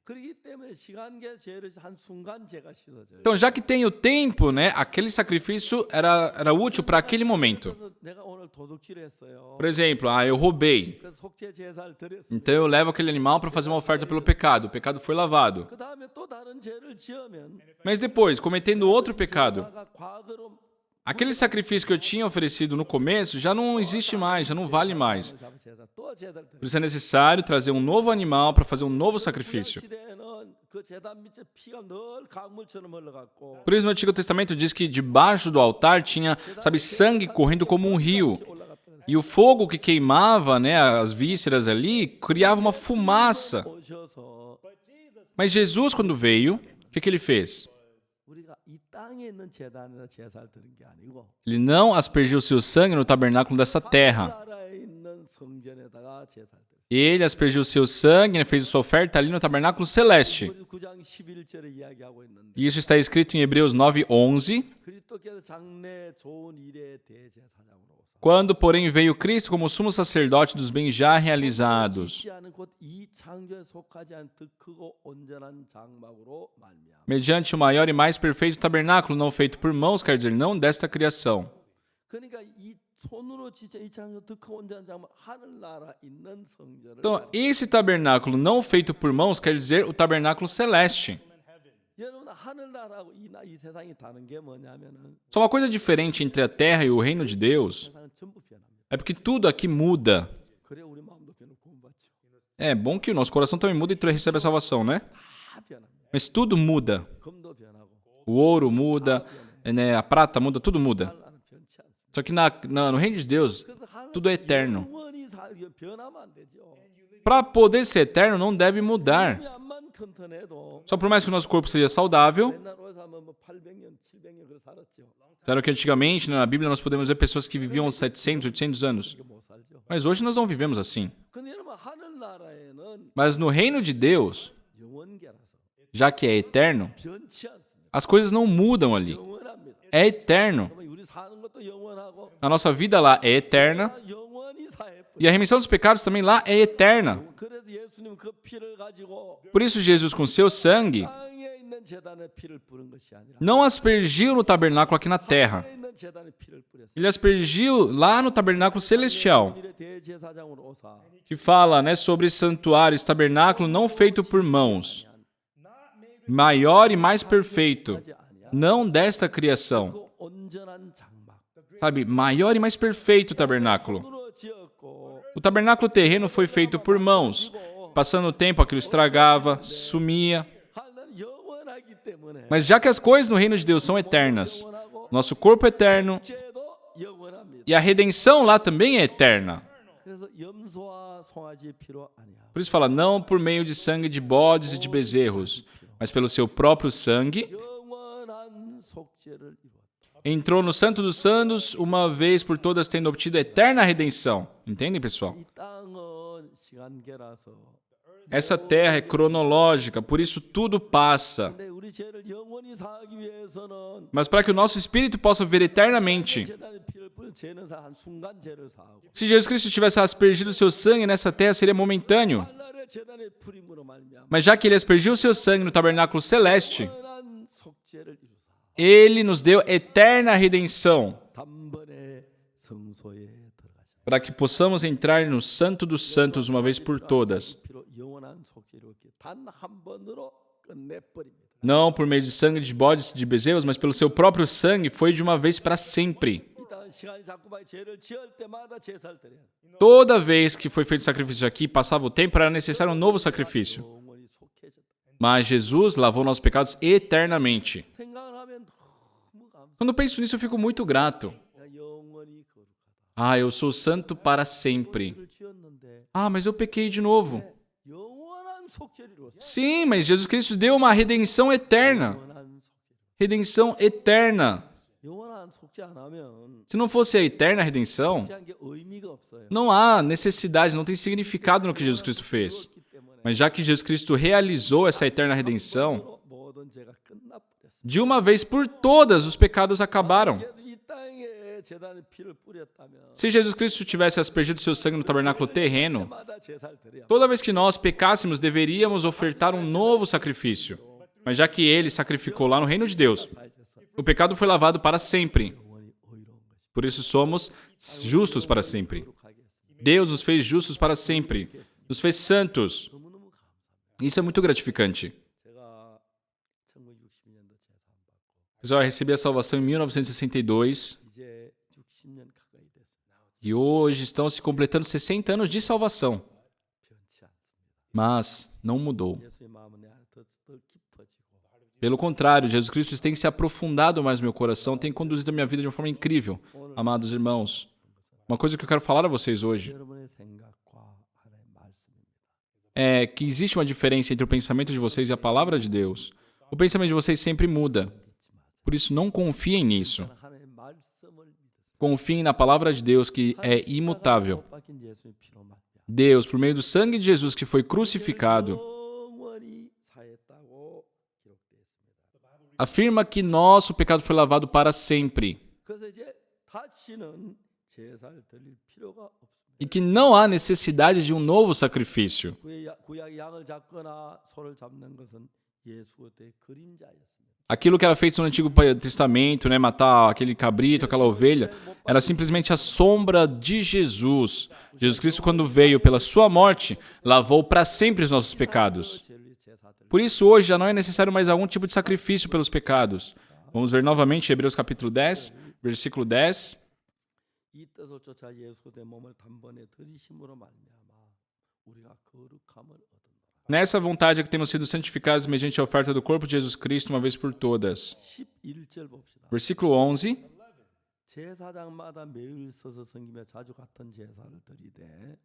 그렇기 때문에 시간계 죄를 한 순간 죄가 씻어져요. Então, já que tem o tempo, aquele sacrifício era útil para aquele momento. 그래서 내가 오늘 도둑질을 했어요. Por exemplo, eu roubei. 그래서 속죄 제사를 드렸어요. Então eu levo aquele animal para fazer uma oferta pelo pecado. O pecado foi lavado. 그 다음에 또 다른 죄를 지으면 Mas depois, cometendo outro pecado, 제사가 과거로 aquele sacrifício que eu tinha oferecido no começo já não existe mais, já não vale mais. 잡은 제사 또 제사를 드려요. Por isso é necessário trazer um novo animal para fazer um novo sacrifício. 시대에는 그 제단 밑에 피가 늘 강물처럼 흘러갔고 Por isso no Antigo Testamento diz que debaixo do altar tinha, sabe, sangue correndo como um rio. E o fogo que queimava, né, as vísceras ali, criava uma fumaça. 오셔서 Mas Jesus, quando veio, o que ele fez? 우리가 이 땅에 있는 제단에다 제사를 드린 게 아니고 Ele não aspergiu seu sangue no tabernáculo dessa terra. 나라에 있는 성전에다가 제사를 드린. Ele aspergiu seu sangue, né, fez sua oferta ali no tabernáculo celeste. 9장 11절에 이야기하고 있는데 E isso está escrito em Hebreus 9:11. 그리스도께서 장래 좋은 일의 대제사장으로 Quando, porém, veio Cristo como sumo sacerdote dos bens já realizados, 짓지 않은 곧 이 창조에 속하지 않은 더 크고 온전한 장막으로 말미암아 mediante o maior e mais perfeito tabernáculo, não feito por mãos, quer dizer, não desta criação. 그러니까 이 손으로 지체 이 창조 더 크고 온전한 장막 하늘나라 있는 성전을 Então, esse tabernáculo não feito por mãos quer dizer o tabernáculo celeste. 여러분 하늘나라하고 이 세상이 다른 게 뭐냐면은 Só uma coisa diferente entre a terra e o reino de Deus 세상은 전부 변합니다. é porque tudo aqui muda. 그래 우리 마음도 변하고 구원받죠. É bom que o nosso coração também muda e recebe a salvação, né? 다 변합니다. Mas tudo muda. 금도 변하고 O ouro muda, né? A prata muda, tudo muda. 하늘나라는 변치 않습니다. Só que no reino de Deus, 그래서 tudo é eterno. 영원히 살기 변하면 안 되죠. Para poder ser eterno, não deve mudar. 몸이 안만 튼튼해도 Só por mais que o nosso corpo seja saudável, 옛날 오래 살면 뭐 800년, 700년 그래 살았죠. claro que antigamente, né, na Bíblia, nós podemos ver pessoas que viviam 700, 800 anos. 이게 못 살죠. Mas hoje nós não vivemos assim. 근데 여러분 하늘나라에는 Mas no reino de Deus, 영원계라서 já que é eterno, 변치 않습니다. as coisas não mudam ali. 영원합니다. É eterno. 그러면 우리 사는 것도 영원하고 A nossa vida lá é eterna. 영원히 사해. E a remissão dos pecados também lá é eterna. 그래서 예수님 그 피를 가지고 Por isso Jesus, com seu sangue, 땅에 있는 제단에 피를 뿌린 것이 아니라 não aspergiu no tabernáculo aqui na terra. 땅에 있는 제단에 피를 뿌렸어요. Ele aspergiu lá no tabernáculo celestial, 오늘의 대제사장으로 오사 que fala, né, sobre esse santuário, esse tabernáculo não feito por mãos, maior e mais perfeito, 하지 아니야. não desta criação. 그 온전한 장막. Sabe, maior e mais perfeito o tabernáculo. 손으로 지었고 O tabernáculo terreno foi feito por mãos. Passando o tempo, aquilo estragava, sumia. 하나는 영원하기 때문에 Mas já que as coisas no reino de Deus são eternas, 영원하고 nosso corpo é eterno 죄도 영원합니다. e a redenção lá também é eterna. 그래서 염소와 송아지의 피로 아니야. Por isso fala, não por meio de sangue de bodes e de bezerros, mas pelo seu próprio sangue, 영원한 속죄를 이루었다. entrou no Santo dos Santos, uma vez por todas tendo obtido a eterna redenção. Entendem, pessoal? 이 땅은 시간계라서 Essa terra é cronológica, por isso tudo passa. 근데 우리 죄를 영원히 사하기 위해서는 Mas para que o nosso espírito possa ver eternamente, 제단에 피를 뿌린 죄는 한 순간 죄를 사하고 se Jesus Cristo tivesse aspergido seu sangue nessa terra, seria momentâneo. 하늘의 제단에 뿌림으로 말미암아 Mas já que ele aspergiu seu sangue no tabernáculo celeste, 영원한 속죄를 이루사 ele nos deu eterna redenção, 단번에 성소에 들어가셨다. para que possamos entrar no Santo dos Santos uma vez por todas. 피로 영원한 속죄를 이루었기에 단 한 번으로 끝내버립니다. Não por meio de sangue de bodes e de bezerros, mas pelo seu próprio sangue, foi de uma vez para sempre. 이 땅은 시간이 자꾸만 죄를 지을 때마다 제사를 드려야 돼. Toda vez que foi feito sacrifício aqui, passava o tempo, era necessário um novo sacrifício. 영원히 속해졌다. Mas Jesus lavou nossos pecados eternamente. 생각을 하면 너무 감사. Quando eu penso nisso, eu fico muito grato. 내가 영원히 거룩하다. Ah, eu sou santo para sempre. 죄를 지었는데 Ah, mas eu pequei de novo. 영원한 속죄를 이루었어. Sim, mas Jesus Cristo deu uma redenção eterna. 영원한 속죄. Redenção eterna. 영원한 속죄 안 하면 Se não fosse a eterna redenção, 속죄한 게 의미가 없어요. não há necessidade, não tem significado no que Jesus Cristo fez. 그렇기 때문에 Mas já que Jesus Cristo realizou essa eterna redenção, 모든 죄가 끝나버렸어. de uma vez por todas os pecados acabaram. 그래서 이 땅에 제단에 피를 뿌렸다면 Se Jesus Cristo tivesse aspergido seu sangue no tabernáculo terreno, 때마다 제사를 드려야 toda vez que nós pecássemos, deveríamos ofertar um novo sacrifício. Mas já que ele sacrificou lá no reino de Deus, 살겠어. o pecado foi lavado para sempre. 영원히 의로운 것이. Por isso somos justos para sempre. 거룩하겠습니다. Deus nos fez justos para sempre. Nos fez santos. 너무너무 감사. Isso é muito gratificante. 제가 1960년도 제사 안 받고 Pessoal, eu recebi a salvação em 1962 이제 60년 가까이 됐습니다. e hoje estão se completando 60 anos de salvação. 변치 않습니다. mas não mudou. 예수의 마음은 내 안에 더 깊어지고 Pelo contrário, Jesus Cristo tem se aprofundado mais no meu coração, tem conduzido a minha vida de uma forma incrível. Amados irmãos, uma coisa que eu quero falar a vocês hoje 여러분의 생각과 하나님의 말씀입니다. é que existe uma diferença entre o pensamento de vocês e a palavra de Deus. O pensamento de vocês sempre muda. Por isso, não confiem nisso. 하나님의 말씀을 믿으세요. Confiem na palavra de Deus, que é imutável. 못 박힌 예수의 피로 말미암아 Deus, por meio do sangue de Jesus que foi crucificado, 영원히 사했다고 기록되어 있습니다. afirma que nosso pecado foi lavado para sempre 그래서 이제 다시는 제사를 드릴 필요가 없습니다. e que não há necessidade de um novo sacrifício. 구약 양을 잡거나 소를 잡는 것은 예수 그리스도의 그림자였습니다. Aquilo que era feito no Antigo Testamento, né, matar aquele cabrito, aquela ovelha, era simplesmente a sombra de Jesus. Jesus Cristo, quando veio pela sua morte, lavou para sempre os nossos pecados. Por isso, hoje já não é necessário mais algum tipo de sacrifício pelos pecados. Vamos ver novamente Hebreus capítulo 10, versículo 10. 이 뜻을 쫓아 예수 그리스도의 몸을 단번에 들이심으로 말미암아 우리가 거룩함을 얻었노라. Nessa vontade é que temos sido santificados mediante a oferta do corpo de Jesus Cristo uma vez por todas. 11절 봅시다. Versículo 11. 제사장마다 매일 서서 섬기며 자주 같은 제사를 드리되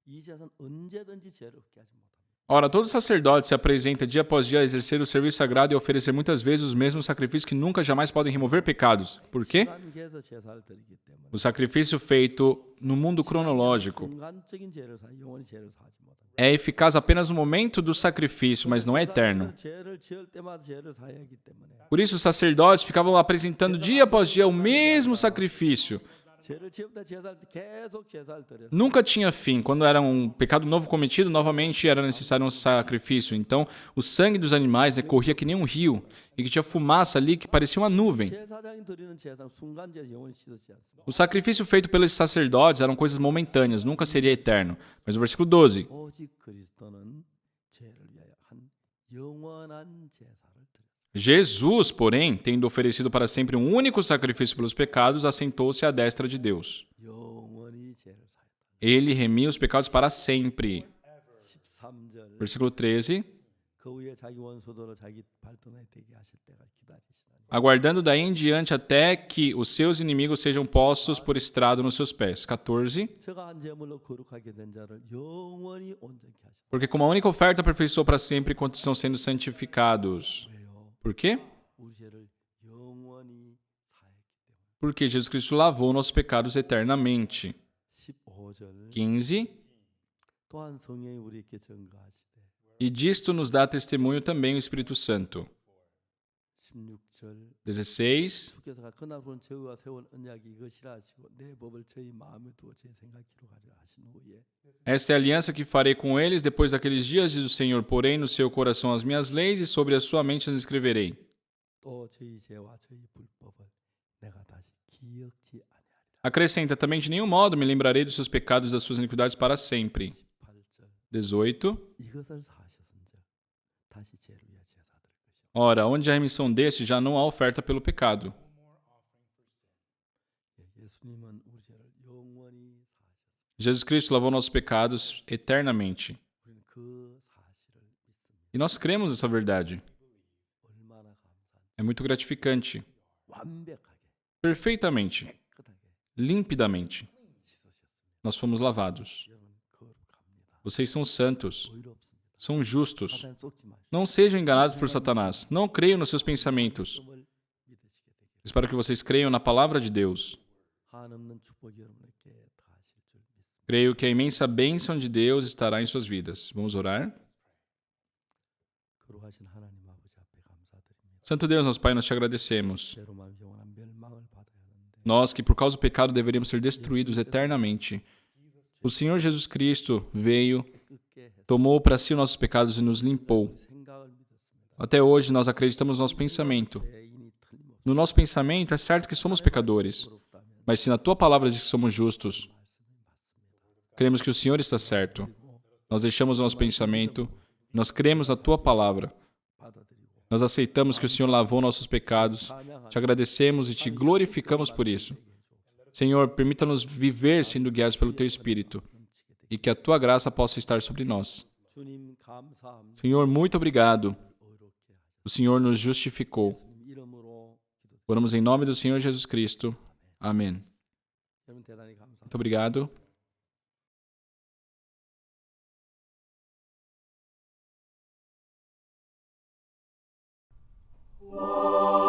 이 제사는 언제든지 죄를 없게 하지 못합니다. Ora, todo sacerdote se apresenta dia após dia a exercer o serviço sagrado e oferecer muitas vezes os mesmos sacrifícios que nunca jamais podem remover pecados. Por quê? 순간계에서 제사를 드리기 때문에 O sacrifício feito no mundo cronológico 순간적인 죄를 사 영원히 죄를 사지 못합니다. é eficaz apenas no momento do sacrifício, mas não é eterno. 죄를 지을 때마다 죄를 사야 하기 때문에 Por isso, os sacerdotes ficavam apresentando dia após dia o mesmo sacrifício. 죄를 지을 때 제사를 계속 제사를 드렸어요. Nunca tinha fim. Quando era um pecado novo cometido, novamente era necessário um sacrifício. Então, o sangue dos animais, né, corria que nem um rio e que tinha fumaça ali que parecia uma nuvem. 제사장이 드리는 제사는 순간죄 영원히 씻지 않습니다. O sacrifício feito pelos sacerdotes eram coisas momentâneas, nunca seria eterno. Mas o versículo 12. 오직 그리스도는 죄를 위하여 한 영원한 제사를 드렸습니다. Jesus, porém, tendo oferecido para sempre um único sacrifício pelos pecados, assentou-se à destra de Deus. 영원히 죄를 사했다. Ele remia os pecados para sempre. 13절 Versículo 13. 그 후에 자기 원수도로 자기 발등에 되게 하실 때가 기다리시나니 Aguardando daí em diante até que os seus inimigos sejam postos por estrado nos seus pés. 14. 저가 한 제물로 거룩하게 된 자를 영원히 온전케 하시고 Porque como a única oferta aperfeiçoou para sempre enquanto estão sendo santificados. 왜요? Por quê? 우리 죄를 영원히 사했기 때문에. Porque Jesus Cristo lavou nossos pecados eternamente. 15절 15. 또한 성령이 우리에게 증거하시되 E disto nos dá testemunho também o Espírito Santo. 16절 16. 주께서 그날은 저희와 세운 언약이 이것이라 하시고 내 법을 저희 마음에 두어 제 생각 기록하리라 하신 후에 Esta é a aliança que farei com eles depois daqueles dias, diz o Senhor. Porém, no seu coração as minhas leis e sobre a sua mente as escreverei. 또 저희 죄와 저희 불법을 내가 다시 기억지 아니하리라. Acrescenta, também de nenhum modo me lembrarei dos seus pecados e das suas iniquidades para sempre. 18절 18. 이것을 사하셨은즉 다시 죄를 위하여 제사 드릴 것이요 Ora, onde há remissão deste, já não há oferta pelo pecado. 예수님은 우리 죄를 영원히 사하셨습니다. Jesus Cristo lavou nossos pecados eternamente. 우리는 그 사실을 믿습니다. E nós cremos nessa verdade. 얼마나 감사한지 É muito gratificante. 완벽하게 Perfeitamente, 깨끗하게 limpidamente, 씻으셨습니다. nós fomos lavados. 여러분 거룩합니다. Vocês são santos, 의롭습니다. são justos. 사탄 속지 마시고 Não sejam enganados por Satanás. Não creiam nos seus pensamentos. 말씀을 믿으시게 되기를 Espero que vocês creiam na palavra de Deus. 한없는 축복이 여러분에게 다하실 줄 믿습니다. Creio que a imensa bênção de Deus estará em suas vidas. Vamos orar? 거룩하신 하나님 아버지 앞에 감사드립니다. Santo Deus, nosso Pai, nós te agradecemos. 죄로만 영원한 멸망을 받아야 하는데 Nós que por causa do pecado deveríamos ser destruídos eternamente. O Senhor Jesus Cristo veio, 깨끗게 해서 tomou para si os nossos pecados e nos limpou. 생각을 믿었습니다. Até hoje nós acreditamos no nosso pensamento. 죄인이 틀림없이 No nosso pensamento é certo que somos pecadores, 거룩다면 mas se na tua palavra diz que somos justos, 말씀이 맞습니다. cremos que o Senhor está certo. Nós deixamos o nosso pensamento, nós cremos na tua palavra. 받아들이고 Nós aceitamos que o Senhor lavou nossos pecados, te agradecemos e te glorificamos por isso. Senhor, permita-nos viver sendo guiados pelo teu Espírito e que a tua graça possa estar sobre nós. 주님 감사합니다. Senhor, muito obrigado. 의롭게 하셨습니다. O Senhor nos justificou. 예수님 이름으로 기도드립니다. Oramos em nome do Senhor Jesus Cristo. Amém. 여러분 대단히 감사합니다. Muito obrigado. Oh